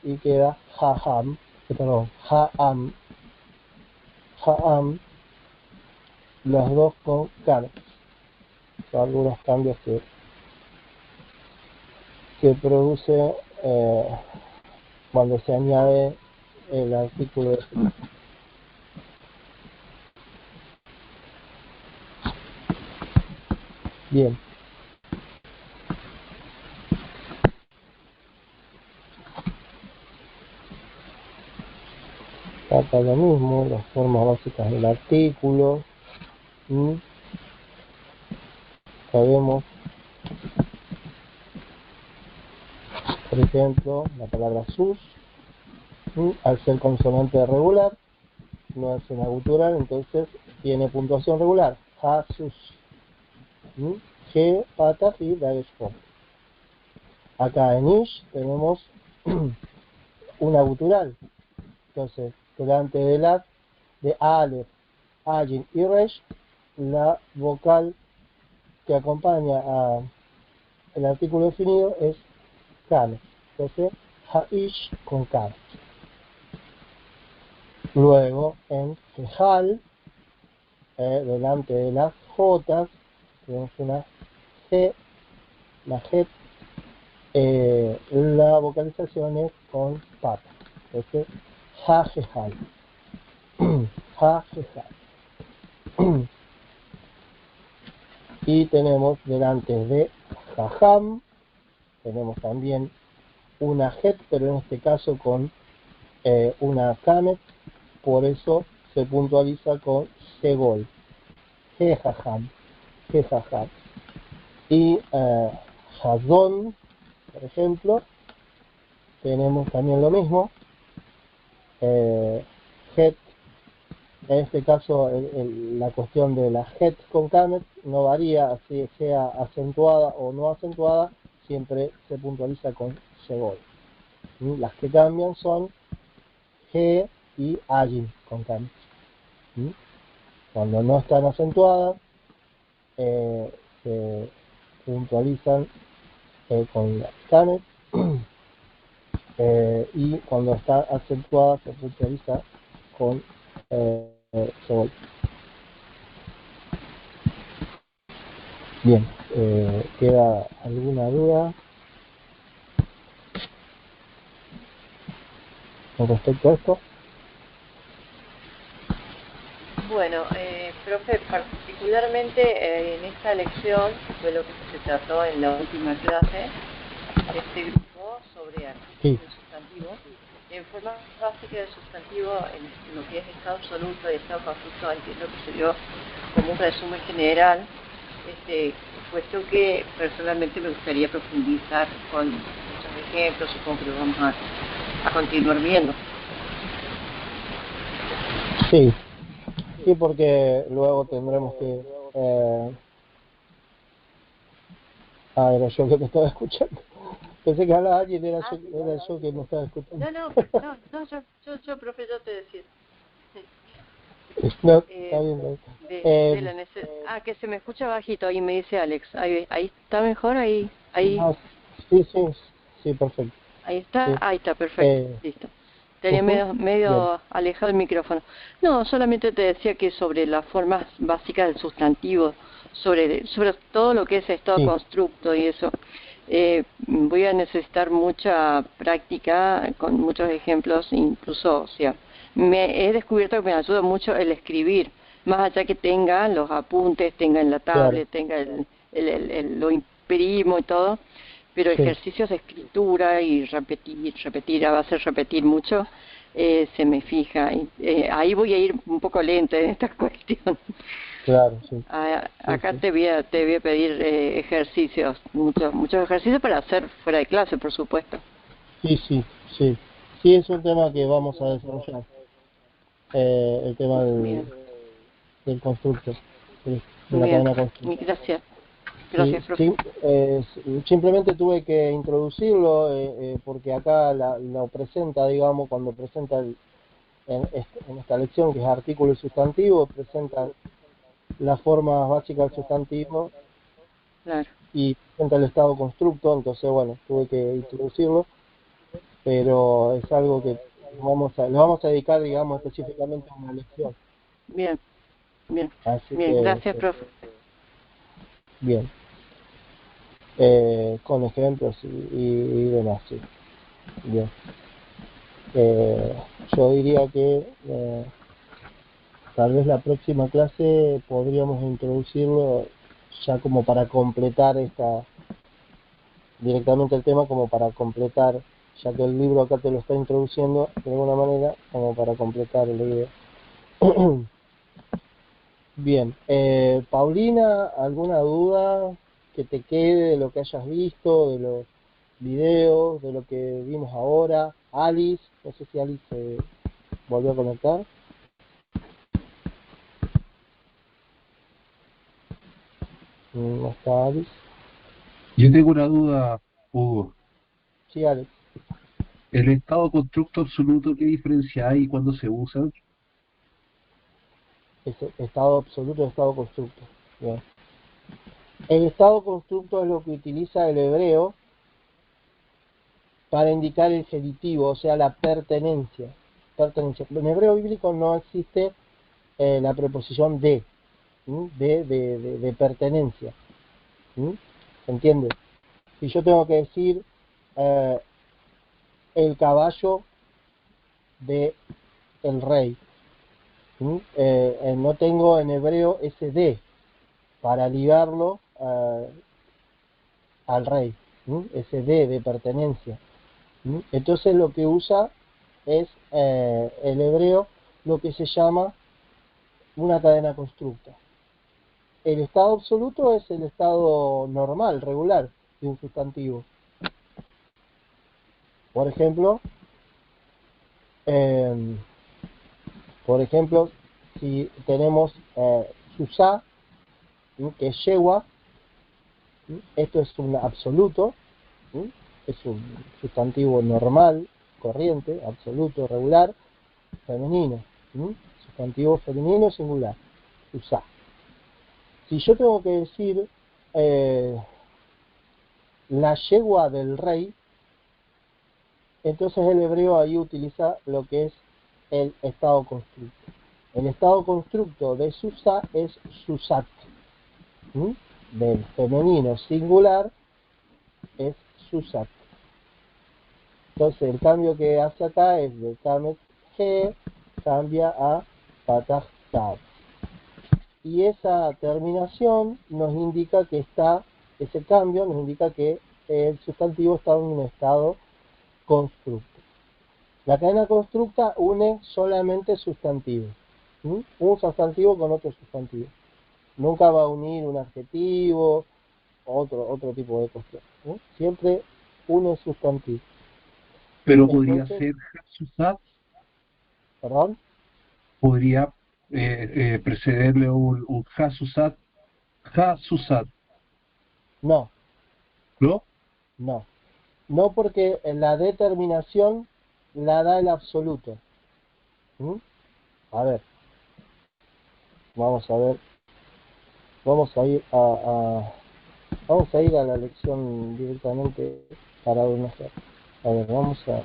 y queda jaam, las dos con kamet. Son algunos cambios que produce cuando se añade el artículo de Bien. Acá lo mismo, las formas básicas del artículo. Sabemos, por ejemplo, la palabra sus, al ser consonante regular, no es una gutural, entonces tiene puntuación regular. Ja, sus. G, pata y dagesh fuerte. Acá en ish tenemos una gutural. Entonces, delante de alef, ayin y resh, la vocal que acompaña al artículo definido es kamet. Entonces, haish con kamet. Luego, en Gejal, delante de las J, tenemos una G, la G, la vocalización es con pata. Entonces, Jajejal. Jajejal. Y tenemos delante de Jajam, tenemos también una Het, pero en este caso con una Kamet, por eso se puntualiza con Segol. Jejajam, Jejajam. Y Hazón, por ejemplo, tenemos también lo mismo. Het En este caso, la cuestión de la het con kamet no varía, si sea acentuada o no acentuada, siempre se puntualiza con shegol. Las que cambian son G y Agin con kamet. Cuando no están acentuadas, se puntualizan con la kamet, y cuando está acentuada se puntualiza con shegol. Bien, ¿queda alguna duda con respecto a esto? Bueno, profe, particularmente en esta lección, que fue lo que se trató en la última clase, este grupo sobre artículos de sustantivo, en forma básica de sustantivo, en lo que es estado absoluto y estado conjunto, entiendo que se dio como un resumen general, puesto que personalmente me gustaría profundizar con muchos ejemplos, supongo que lo vamos a continuar viendo. Sí, sí, porque luego tendremos que... era yo que te estaba escuchando. Pensé que hablaba alguien, era yo que me estaba escuchando. Yo, profe, yo te decía. No, está bien. Que se me escucha bajito, ahí me dice Alex. Ahí está mejor, ahí. No, sí, perfecto. Ahí está, Sí. ahí está, perfecto, listo. Tenía medio alejado el micrófono. No, solamente te decía que sobre las formas básicas del sustantivo, sobre todo lo que es estado constructo y eso, voy a necesitar mucha práctica con muchos ejemplos, incluso, o sea, he descubierto que me ayuda mucho el escribir, más allá que tenga los apuntes, tenga en la tablet, tenga lo imprimo y todo, pero ejercicios de escritura y repetir, a base de repetir mucho, se me fija. Ahí voy a ir un poco lenta en esta cuestión. Claro, sí. Acá te voy a pedir ejercicios, muchos ejercicios para hacer fuera de clase, por supuesto. Sí, es un tema que vamos a desarrollar, el tema del constructo, de la cadena constructiva. Gracias. Gracias, profe. Simplemente tuve que introducirlo porque acá lo presenta, digamos, cuando presenta en esta lección, que es artículo y sustantivo, presenta las formas básicas del sustantivo. Claro. Y presenta el estado constructo, entonces bueno, tuve que introducirlo, pero es algo que le vamos a dedicar, digamos, específicamente a una lección. Bien. Así bien, gracias, profe. Bien. Con ejemplos y demás, sí. Bien. Yo diría que tal vez la próxima clase podríamos introducirlo ya como para completar directamente el tema, como para completar, ya que el libro acá te lo está introduciendo de alguna manera, como para completar la idea. Bien, Paulina, ¿alguna duda que te quede de lo que hayas visto, de los videos, de lo que vimos ahora? Alice, no sé si Alice se volvió a conectar. ¿No está Alice? Yo tengo una duda, Hugo. Sí, Alex. ¿El estado constructo absoluto qué diferencia hay cuando se usa? Es estado absoluto y estado constructo. Bien. El estado constructo es lo que utiliza el hebreo para indicar el genitivo, o sea, la pertenencia. En hebreo bíblico no existe la preposición de pertenencia. ¿Se entiende? Si yo tengo que decir el caballo de el rey, no tengo en hebreo ese de para ligarlo al rey, ese de pertenencia. Entonces lo que usa es el hebreo lo que se llama una cadena constructa. El estado absoluto es el estado normal, regular de un sustantivo. Por ejemplo, si tenemos Susá, que es yegua, esto es un absoluto, es un sustantivo normal, corriente, absoluto, regular, femenino, sustantivo femenino singular, Susá. Si yo tengo que decir la yegua del rey, entonces el hebreo ahí utiliza lo que es el estado constructo. El estado constructo de Susá es Susat, del femenino singular es Susat. Entonces el cambio que hace acá es de Kamet G cambia a Patach Tav. Y esa terminación nos indica que ese cambio nos indica que el sustantivo está en un estado constructo. La cadena constructa une solamente sustantivos, un sustantivo con otro sustantivo. Nunca va a unir un adjetivo, otro tipo de cuestión. Siempre une sustantivo. Pero podría ser Hasusat, ¿Perdón? podría precederle un Hasusat, No, ¿no? no. No, porque la determinación la da el absoluto. A ver. Vamos a ver. Vamos a ir vamos a ir a la lección directamente para demostrar. A ver, vamos a...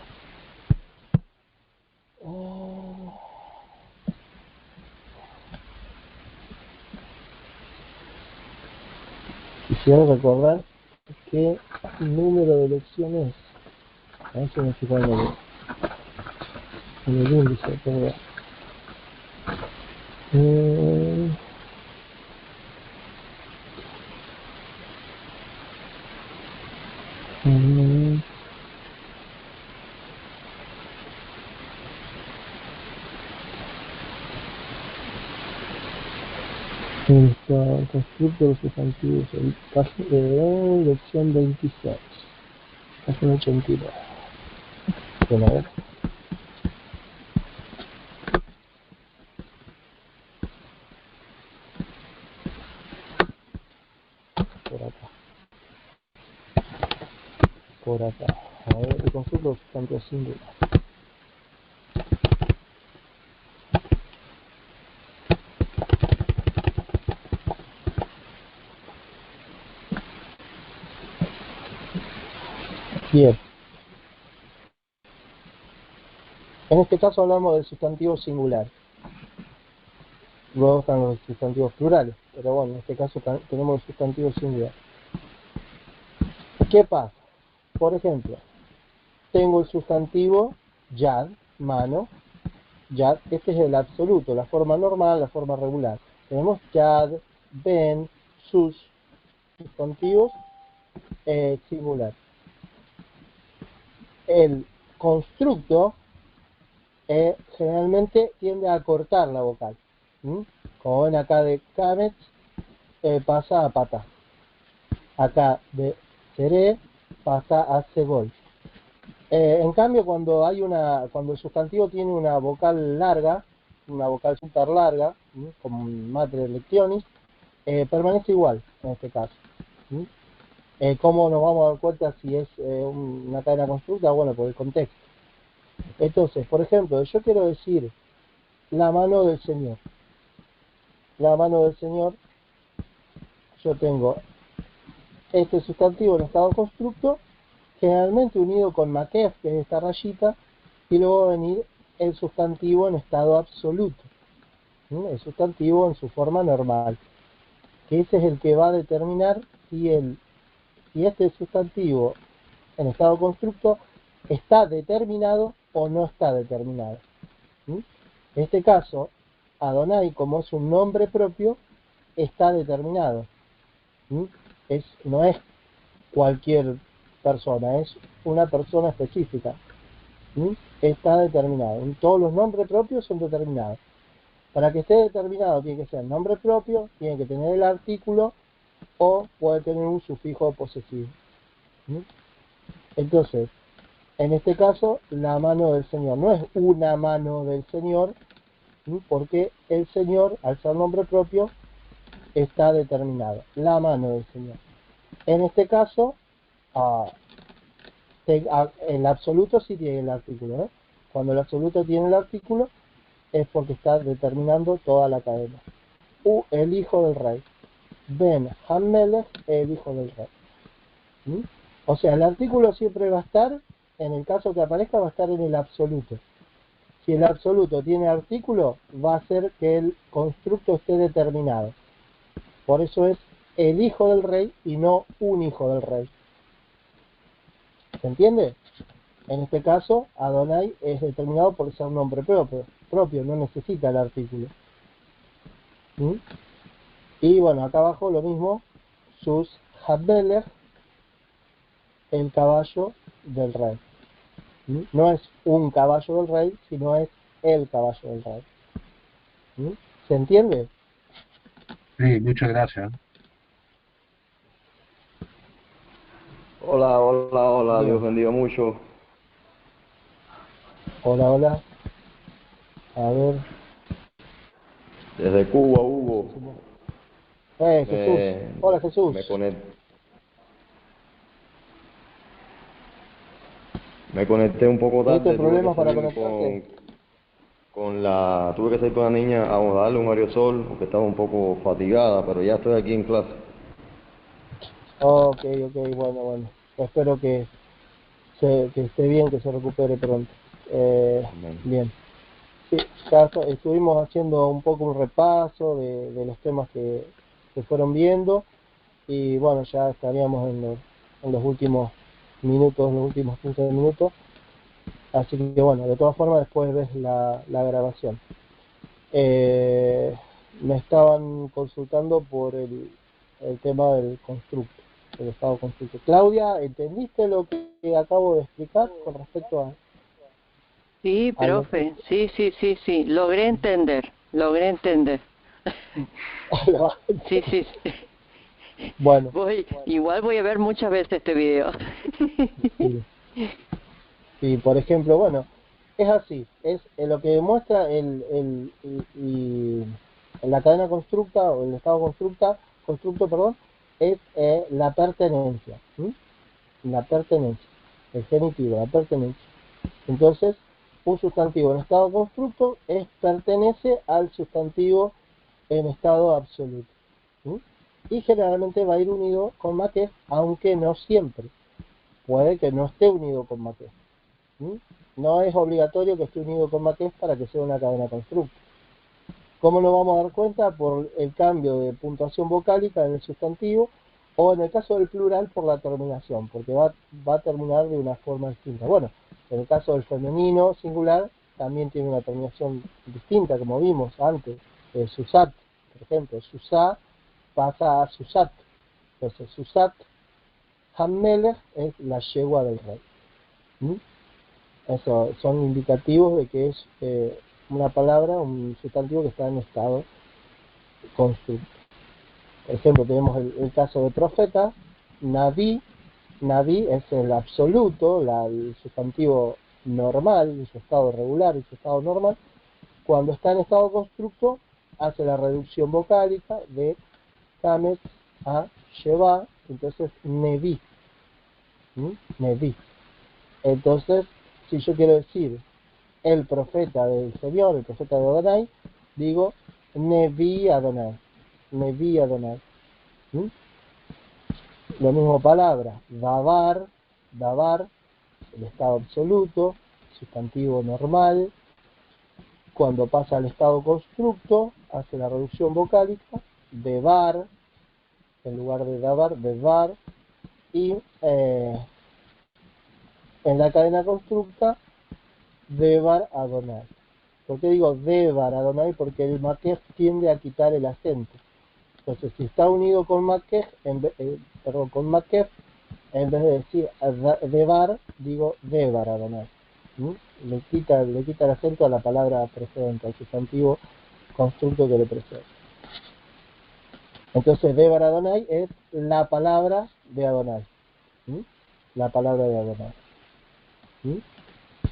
Quisiera recordar qué número de lección es. A ver si me fijo en el índice, perdón. El constructo de los sustantivos, lección 26, página 89. Bueno, a ver. Por acá. A ver, el constructo de los sustantivos singulares. Bien. En este caso hablamos del sustantivo singular. Luego están los sustantivos plurales, pero bueno, en este caso tenemos el sustantivo singular. ¿Qué pasa? Por ejemplo, tengo el sustantivo yad, mano. Yad, este es el absoluto, la forma normal, la forma regular. Tenemos yad, ben, sus, sustantivos singular. El constructo generalmente tiende a cortar la vocal. Como ven acá de kamet, pasa a pata. Acá de seré pasa a segol. En cambio, cuando el sustantivo tiene una vocal larga, una vocal súper larga, como mater lectionis, permanece igual en este caso. ¿Cómo nos vamos a dar cuenta si es una cadena constructa? Bueno, por el contexto. Entonces, por ejemplo, yo quiero decir la mano del Señor. La mano del Señor, yo tengo este sustantivo en estado constructo, generalmente unido con makef, que es esta rayita, y luego va a venir el sustantivo en estado absoluto. El sustantivo en su forma normal. Que ese es el que va a determinar si este sustantivo en estado constructo está determinado o no está determinado. En este caso, Adonai, como es un nombre propio, está determinado. No es cualquier persona, es una persona específica. Está determinado. Todos los nombres propios son determinados. Para que esté determinado tiene que ser nombre propio, tiene que tener el artículo o puede tener un sufijo posesivo. Entonces, en este caso, la mano del Señor no es una mano del Señor, porque el Señor, al ser nombre propio, está determinado, la mano del Señor. En este caso, el absoluto sí tiene el artículo, ¿eh? Cuando el absoluto tiene el artículo, es porque está determinando toda la cadena. El hijo del rey. Ben Hammelech, el hijo del rey. O sea, el artículo siempre va a estar, en el caso que aparezca, va a estar en el absoluto. Si el absoluto tiene artículo, va a hacer que el constructo esté determinado. Por eso es el hijo del rey y no un hijo del rey. ¿Se entiende? En este caso, Adonai es determinado por ser un nombre propio, no necesita el artículo. Y bueno, acá abajo lo mismo, sus Habelech, el caballo del rey. No es un caballo del rey, sino es el caballo del rey. ¿Se entiende? Sí, muchas gracias. Hola, hola, hola, Bien. Dios bendiga mucho. Hola, hola. A ver. Desde Cuba, Hugo, Jesús. Hola, Jesús. me conecté un poco ¿Tuviste tarde, problemas para conectarte? tuve que salir con la niña a darle un aerosol porque estaba un poco fatigada, pero ya estoy aquí en clase. Ok, bueno. Espero que esté bien, que se recupere pronto. Amén. Bien. Sí, ya estuvimos haciendo un poco un repaso de los temas que fueron viendo y bueno, ya estaríamos en los últimos minutos, los últimos 15 minutos. Así que bueno, de todas formas después ves la grabación. Me estaban consultando por el tema del constructo, el estado constructo. Claudia, ¿entendiste lo que acabo de explicar con respecto a Sí, lo que... profe, sí, logré entender. Sí. Bueno, Igual voy a ver muchas veces este video. sí. Sí, por ejemplo, bueno, es así, es lo que demuestra la cadena constructa o el estado constructo, perdón, es la pertenencia, la pertenencia, el genitivo, la pertenencia. Entonces, un sustantivo en estado constructo pertenece al sustantivo en estado absoluto. Y generalmente va a ir unido con maquet, aunque no siempre. Puede que no esté unido con maquet. No es obligatorio que esté unido con maquet para que sea una cadena constructa. ¿Cómo nos vamos a dar cuenta? Por el cambio de puntuación vocálica en el sustantivo o en el caso del plural por la terminación, porque va a terminar de una forma distinta. Bueno, en el caso del femenino singular también tiene una terminación distinta, como vimos antes. Susat, por ejemplo, Susá pasa a Susat. Entonces, Susat Hammelech es la yegua del rey. Eso son indicativos de que es una palabra, un sustantivo que está en estado constructo. Por ejemplo, tenemos el caso de profeta, Naví. Naví es el absoluto, el sustantivo normal, en su estado regular, en su estado normal. Cuando está en estado constructo, hace la reducción vocálica de Kametz a Sheva, entonces Neví. Neví. Entonces, si yo quiero decir el profeta del Señor, el profeta de Adonai, digo Neví Adonai. Neví Adonai. Lo mismo palabra, Davar, el estado absoluto, sustantivo normal. Cuando pasa al estado constructo, hace la reducción vocálica, Devar, en lugar de Davar, Devar, y en la cadena constructa, Devar Adonai. ¿Por qué digo Devar Adonai? Porque el maquej tiende a quitar el acento. Entonces, si está unido con maquej, con maquej, en vez de decir Devar, digo Devar Adonai. Le quita el acento a la palabra precedente, al sustantivo constructo que le precede. Entonces, Devar Adonai es la palabra de Adonai. La palabra de Adonai.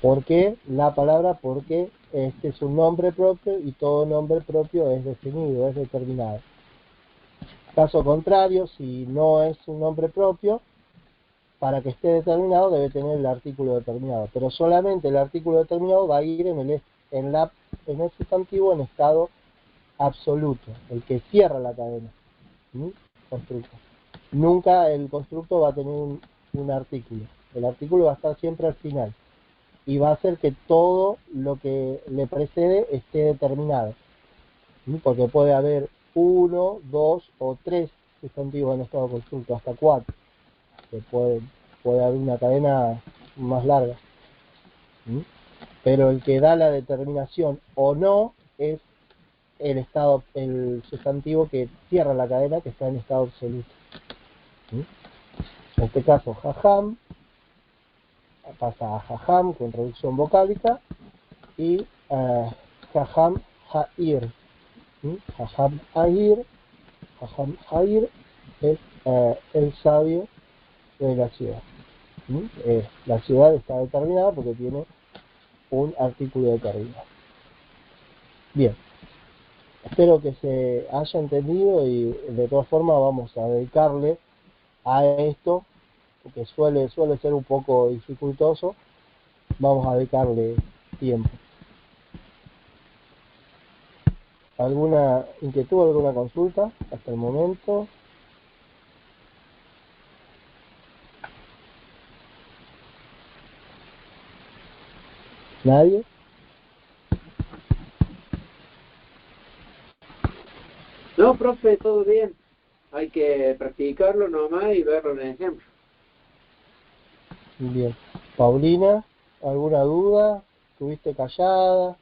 ¿Por qué la palabra? Porque este es un nombre propio y todo nombre propio es definido, es determinado. Caso contrario, si no es un nombre propio, para que esté determinado debe tener el artículo determinado, pero solamente el artículo determinado va a ir en el sustantivo en estado absoluto, el que cierra la cadena. Constructo. Nunca el constructo va a tener un artículo. El artículo va a estar siempre al final y va a hacer que todo lo que le precede esté determinado, porque puede haber 1, 2 o 3 sustantivos en estado constructo, hasta 4, que puede haber una cadena más larga. Pero el que da la determinación o no es el sustantivo que cierra la cadena, que está en estado absoluto. En este caso, jajam pasa a jajam con reducción vocálica y jajam ha'ir. Jajam ha'ir es el sabio de la ciudad. La ciudad está determinada porque tiene un artículo determinado. Bien, espero que se haya entendido y de todas formas vamos a dedicarle a esto, porque suele ser un poco dificultoso, vamos a dedicarle tiempo. ¿Alguna inquietud, alguna consulta hasta el momento? ¿Nadie? No, profe, todo bien. Hay que practicarlo nomás y verlo en el ejemplo. Bien. Paulina, ¿alguna duda? ¿Estuviste callada?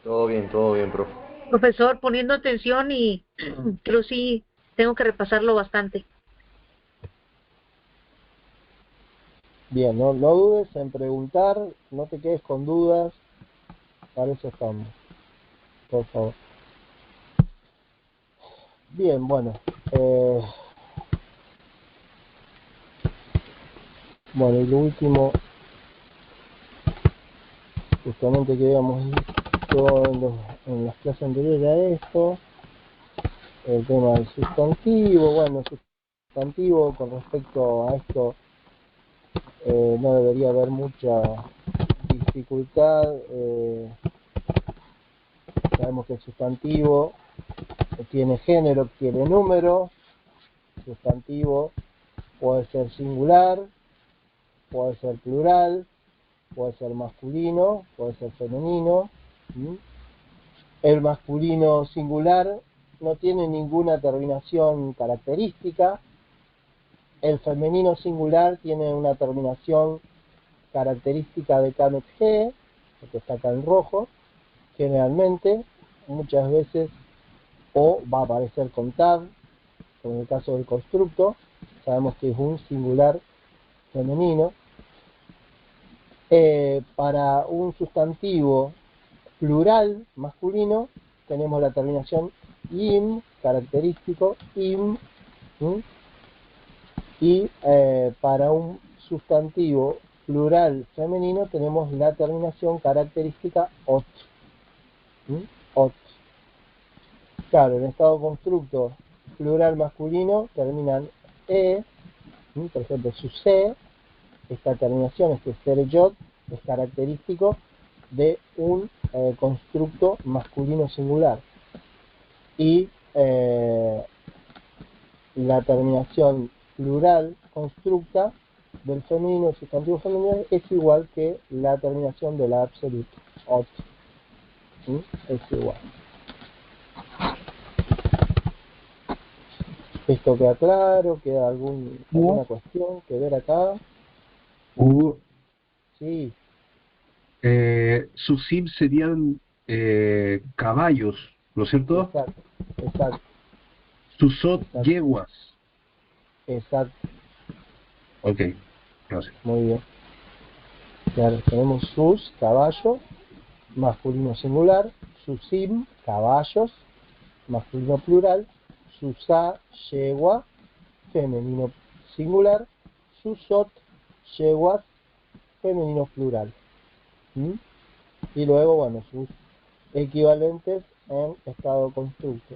Todo bien, profe. Profesor, poniendo atención y pero sí tengo que repasarlo bastante. Bien, no dudes en preguntar, no te quedes con dudas, para eso estamos, por favor. Bien, bueno, y lo último, justamente que habíamos visto en las clases anteriores a esto, el tema del sustantivo. Bueno, el sustantivo con respecto a esto no debería haber mucha dificultad. Sabemos que el sustantivo tiene género, tiene número. Sustantivo puede ser singular, puede ser plural, puede ser masculino, puede ser femenino. El masculino singular no tiene ninguna terminación característica. El femenino singular tiene una terminación característica de Camet G, que está acá en rojo. Generalmente, muchas veces, o va a aparecer con tab, como en el caso del constructo. Sabemos que es un singular femenino. Para un sustantivo plural masculino tenemos la terminación im, característico, im. Y para un sustantivo plural femenino tenemos la terminación característica ot. Ot. Claro, en estado constructo plural masculino terminan e. Por ejemplo, su se, esta terminación, este sereyot, es característico de un constructo masculino singular. Y la terminación plural constructa del femenino, el sustantivo femenino, es igual que la terminación de la absoluta. Ot. Es igual. ¿Esto queda claro? ¿Queda alguna cuestión que ver acá? Sí. Sus sim serían caballos, ¿no es cierto? Exacto. Susot, yeguas. Exacto. Ok, gracias. Muy bien. Claro, tenemos sus, caballos, masculino singular, susim, caballos, masculino plural, susa, yegua, femenino singular, susot, yeguas, femenino plural. Y luego, bueno, sus equivalentes en estado constructo.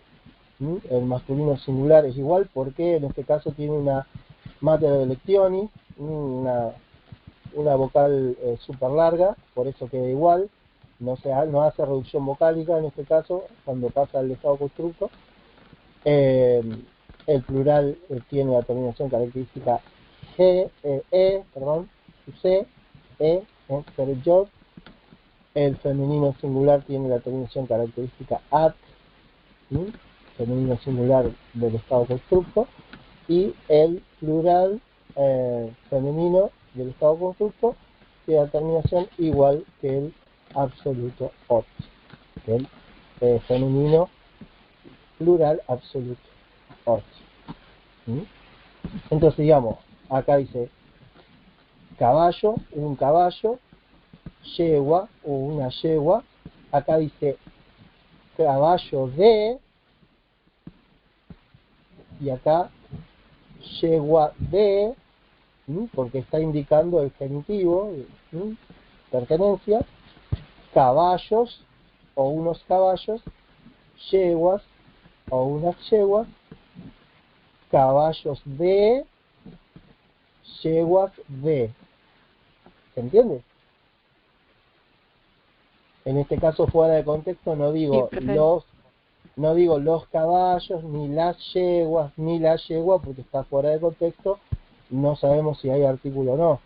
El masculino singular es igual porque en este caso tiene una mater de lectionis, una vocal súper larga, por eso queda igual, no hace reducción vocálica en este caso cuando pasa al estado constructo. El plural tiene la terminación característica su C, ser yo. El femenino singular tiene la terminación característica at, femenino singular del estado constructo, y el plural femenino del estado constructo tiene la terminación igual que el absoluto ot, que el femenino plural absoluto ot. Entonces, digamos, acá dice caballo, un caballo, yegua o una yegua. Acá dice caballo de, y acá yegua de, porque está indicando el genitivo, pertenencia, caballos o unos caballos, yeguas o unas yeguas, caballos de, yeguas de. ¿Se entiende? En este caso, fuera de contexto, no digo los caballos, ni las yeguas, ni la yegua, porque está fuera de contexto, no sabemos si hay artículo o no.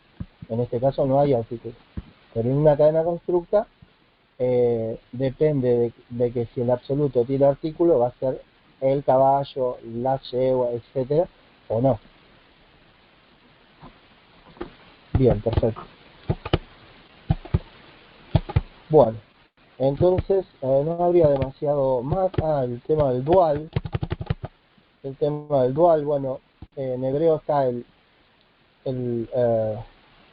En este caso no hay artículo. Pero en una cadena constructa, depende de que si el absoluto tiene artículo, va a ser el caballo, la yegua, etcétera, o no. Bien, perfecto. Bueno, entonces no habría demasiado más. El tema del dual. El tema del dual, bueno, en hebreo está el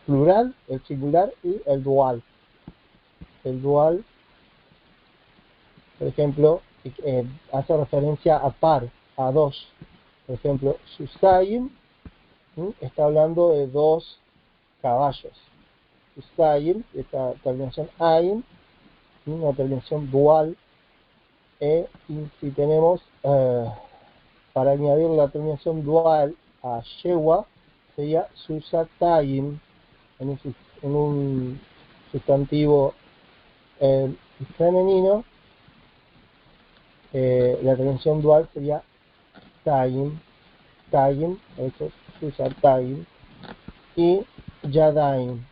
plural, el singular y el dual. El dual, por ejemplo, hace referencia a par, a dos. Por ejemplo, Susayim está hablando de dos caballos. Susayim, esta terminación ayin, una terminación dual. Y si tenemos, para añadir la terminación dual a yegua, sería susatayim, en un sustantivo femenino. La terminación dual sería tayim, eso es susatayim, y yadaim.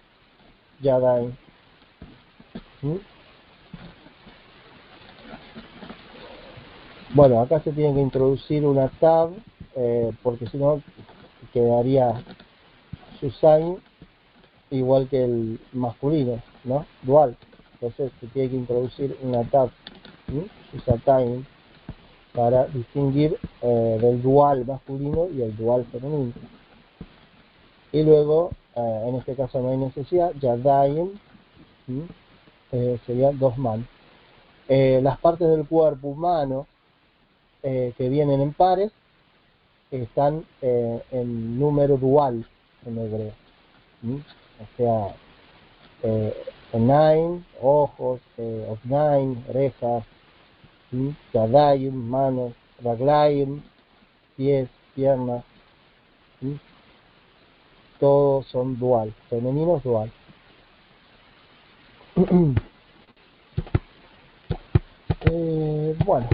Bueno, acá se tiene que introducir una tab, porque si no quedaría Susain igual que el masculino, ¿no? Dual. Entonces se tiene que introducir una tab, Susatain, para distinguir del dual masculino y el dual femenino. Y luego, en este caso no hay necesidad, Yadaim sería dos manos. Las partes del cuerpo humano que vienen en pares están en número dual en hebreo. O sea, nine, ojos, nine, orejas, yadayim, manos, raglayim, pies, piernas, todos son dual, femeninos dual. Bueno,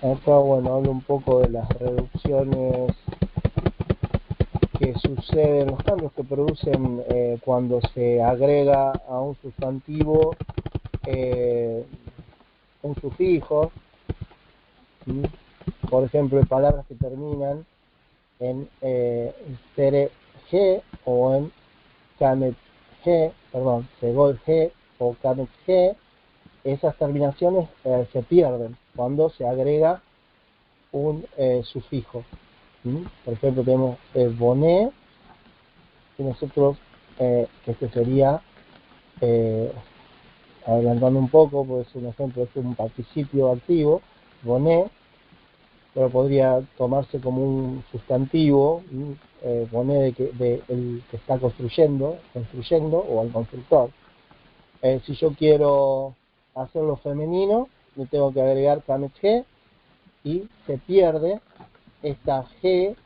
acá bueno, hablo un poco de las reducciones que suceden, los cambios que producen cuando se agrega a un sustantivo un sufijo. Por ejemplo, en palabras que terminan en sere g o en kamet g, perdón, segol g o kamet g, esas terminaciones se pierden cuando se agrega un sufijo. Por ejemplo, tenemos boné, y nosotros, que este sería, adelantando un poco, pues un ejemplo es un participio activo, boné, pero podría tomarse como un sustantivo, poner el que está construyendo o al constructor. Si yo quiero hacerlo femenino, le tengo que agregar kamet G y se pierde esta G,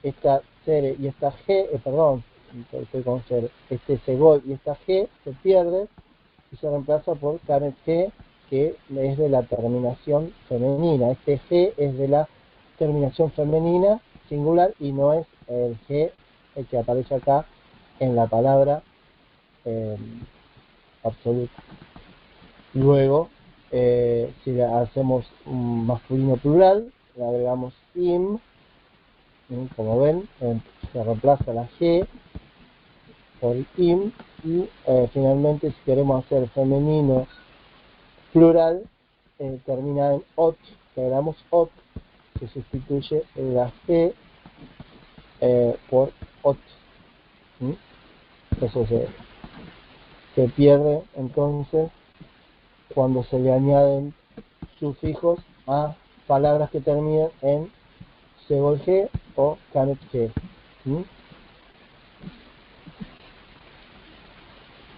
esta Cere y esta G, perdón, estoy con Cere, este Segol y esta G se pierde y se reemplaza por kamet G, que es de la terminación femenina. Este G es de la terminación femenina singular y no es el G el que aparece acá en la palabra absoluta. Luego, si le hacemos un masculino plural, le agregamos im, como ven, se reemplaza la G por im, y finalmente si queremos hacer femenino plural, termina en ot, le agregamos ot, se sustituye la G por ot. Eso se pierde entonces cuando se le añaden sufijos a palabras que terminan en segol G o kamet G.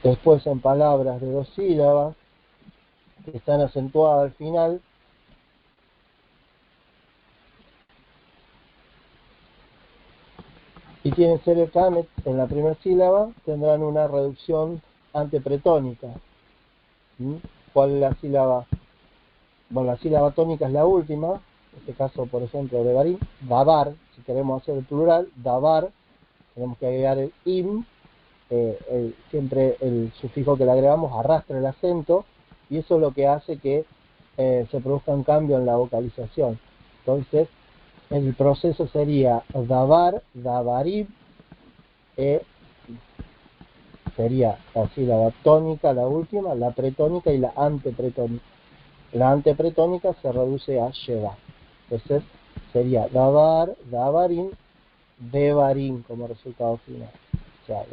Después, en palabras de 2 sílabas que están acentuadas al final, y tienen ser kamet en la primera sílaba, tendrán una reducción antepretónica. ¿Cuál es la sílaba? Bueno, la sílaba tónica es la última, en este caso, por ejemplo, de Barim, davar. Si queremos hacer el plural, davar, tenemos que agregar el im, siempre el sufijo que le agregamos arrastra el acento, y eso es lo que hace que se produzca un cambio en la vocalización. Entonces, el proceso sería davar, davarim, sería la sílaba tónica, la última, la pretónica y la antepretónica. La antepretónica se reduce a sheva. Entonces sería davar, davarim, devarim como resultado final. O sea,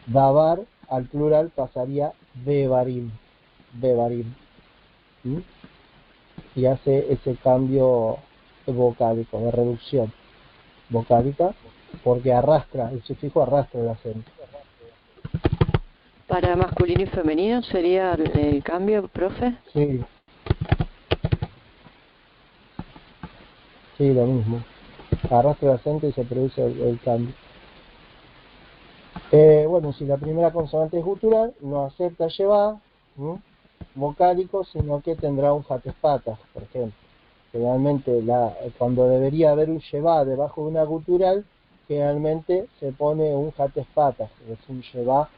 davar al plural pasaría devarim, devarim. Y hace ese cambio vocálico, de reducción vocálica, porque arrastra, el sufijo arrastra el acento. ¿Para masculino y femenino sería el cambio, profe? Sí. Sí, lo mismo. Arrastra el acento y se produce el cambio. Bueno, si la primera consonante es gutural, no acepta llevar vocálico, sino que tendrá un jatespata, por ejemplo. Generalmente, cuando debería haber un llevá debajo de una gutural, generalmente se pone un jatespata, es un llevá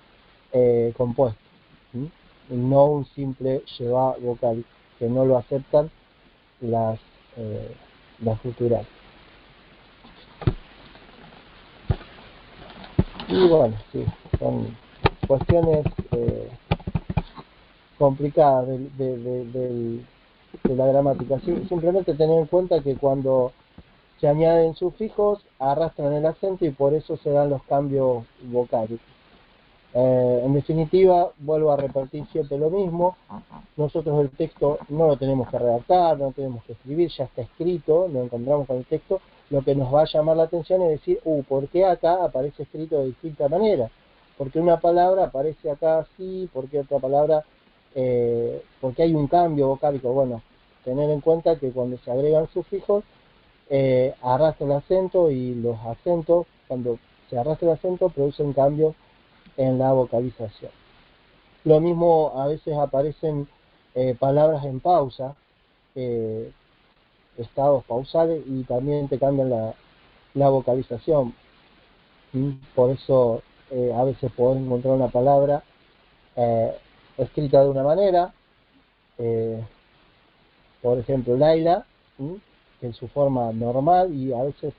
compuesto, y no un simple llevá vocálico, que no lo aceptan las guturales. Y bueno, sí, son cuestiones complicadas de la gramática. Simplemente tener en cuenta que cuando se añaden sufijos arrastran el acento y por eso se dan los cambios vocálicos. En definitiva, vuelvo a repetir siempre lo mismo. Nosotros el texto no lo tenemos que redactar, no tenemos que escribir, ya está escrito, nos encontramos con el texto. Lo que nos va a llamar la atención es decir, ¿por qué acá aparece escrito de distinta manera? ¿Por qué una palabra aparece acá así? ¿Por qué otra palabra? ¿Por qué hay un cambio vocálico? Bueno, tener en cuenta que cuando se agregan sufijos, arrastra el acento, y los acentos, cuando se arrastra el acento, producen cambios en la vocalización. Lo mismo, a veces aparecen palabras en pausa, estados pausales, y también te cambian la vocalización. Por eso a veces podés encontrar una palabra escrita de una manera, por ejemplo Laila, en su forma normal, y a veces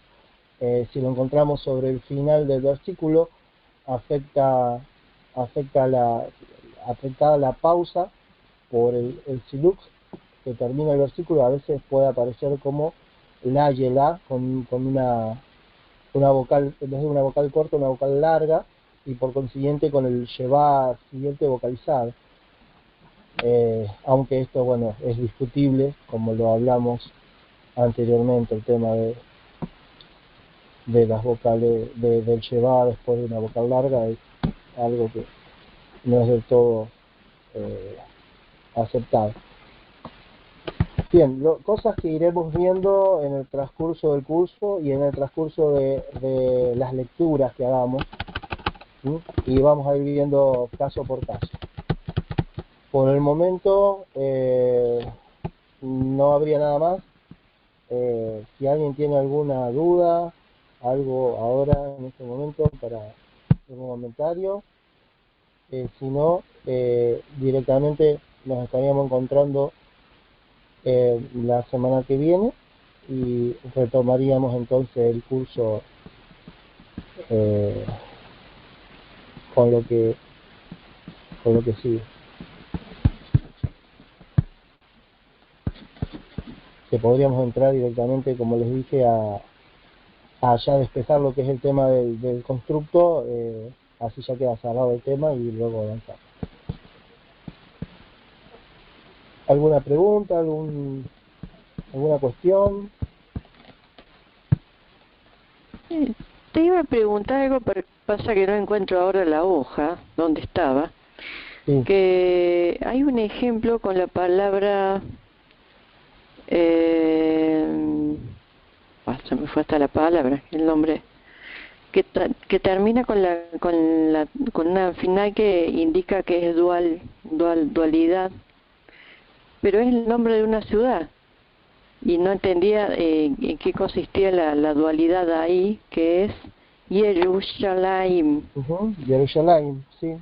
si lo encontramos sobre el final del versículo, afectada la pausa por el siluk que termina el versículo. A veces puede aparecer como la yela con una vocal, en vez de una vocal corta, una vocal larga, y por consiguiente con el lleva siguiente vocalizado. Aunque esto, bueno, es discutible, como lo hablamos anteriormente el tema de las vocales, del llevar después de una vocal larga, es algo que no es del todo aceptado. Bien, cosas que iremos viendo en el transcurso del curso y en el transcurso de las lecturas que hagamos, ¿sí? Y vamos a ir viendo caso por caso. Por el momento no habría nada más. Si alguien tiene alguna duda, algo ahora en este momento para hacer un comentario, si no, directamente nos estaríamos encontrando la semana que viene y retomaríamos entonces el curso con lo que sigue. Que podríamos entrar directamente, como les dije, a ya despejar lo que es el tema del constructo, así ya queda cerrado el tema y luego avanzar. ¿Alguna pregunta? ¿Alguna cuestión? Te iba a preguntar algo, pero pasa que no encuentro ahora la hoja donde estaba. Sí. Que hay un ejemplo con la palabra se me fue hasta la palabra, el nombre, que termina con una final que indica que es dualidad, pero es el nombre de una ciudad y no entendía en qué consistía la dualidad ahí, que es Jerusalén. Jerusalén, sí.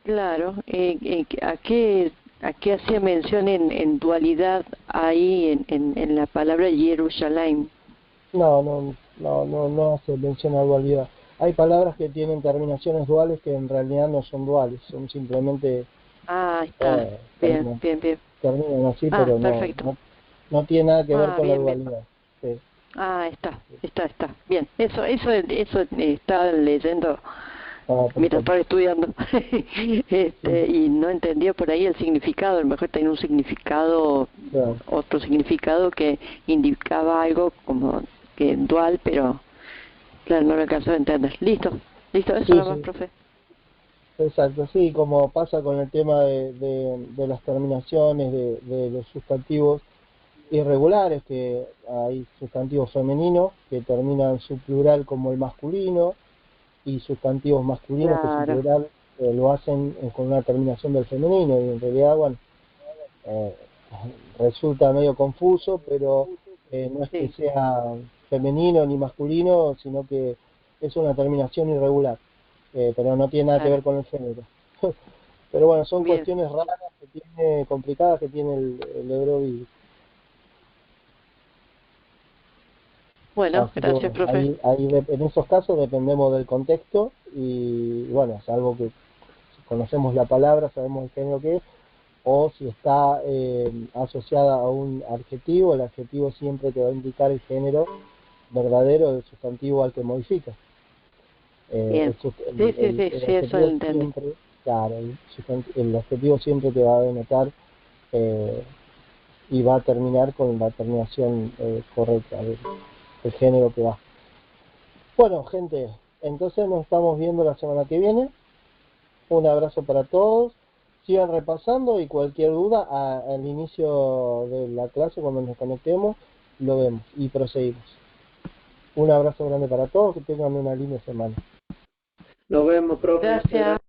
Claro, ¿a qué hacía mención en dualidad ahí en la palabra Jerusalén? No hace mención a dualidad. Hay palabras que tienen terminaciones duales que en realidad no son duales, son simplemente... está. Bien. Terminan así, pero no tiene nada que ver con la dualidad. Sí. Está. Bien, eso estaba leyendo mientras estaba estudiando. Y no entendía por ahí el significado. A lo mejor tenía un significado, otro significado que indicaba algo como que dual, pero claro, no lo alcanzó a entender. Listo, eso nada más, profe. Exacto, sí, como pasa con el tema de las terminaciones de los sustantivos irregulares, que hay sustantivos femeninos que terminan su plural como el masculino, y sustantivos masculinos que su plural lo hacen con una terminación del femenino, y en realidad, bueno, resulta medio confuso, pero no es que sea femenino ni masculino, sino que es una terminación irregular, pero no tiene nada que ver con el género. Pero bueno, son cuestiones raras complicadas que tiene el hebreo bíblico. Bueno, gracias, profe. En esos casos dependemos del contexto y bueno, salvo que conocemos la palabra, sabemos el género que es, o si está asociada a un adjetivo, el adjetivo siempre te va a indicar el género verdadero del sustantivo al que modifica. Eso lo entendí. Claro, el adjetivo siempre te va a denotar y va a terminar con la terminación correcta del género que va. Bueno, gente, entonces nos estamos viendo la semana que viene. Un abrazo para todos. Sigan repasando y cualquier duda al inicio de la clase, cuando nos conectemos, lo vemos y proseguimos. Un abrazo grande para todos, que tengan una linda semana. Nos vemos, profe. Gracias.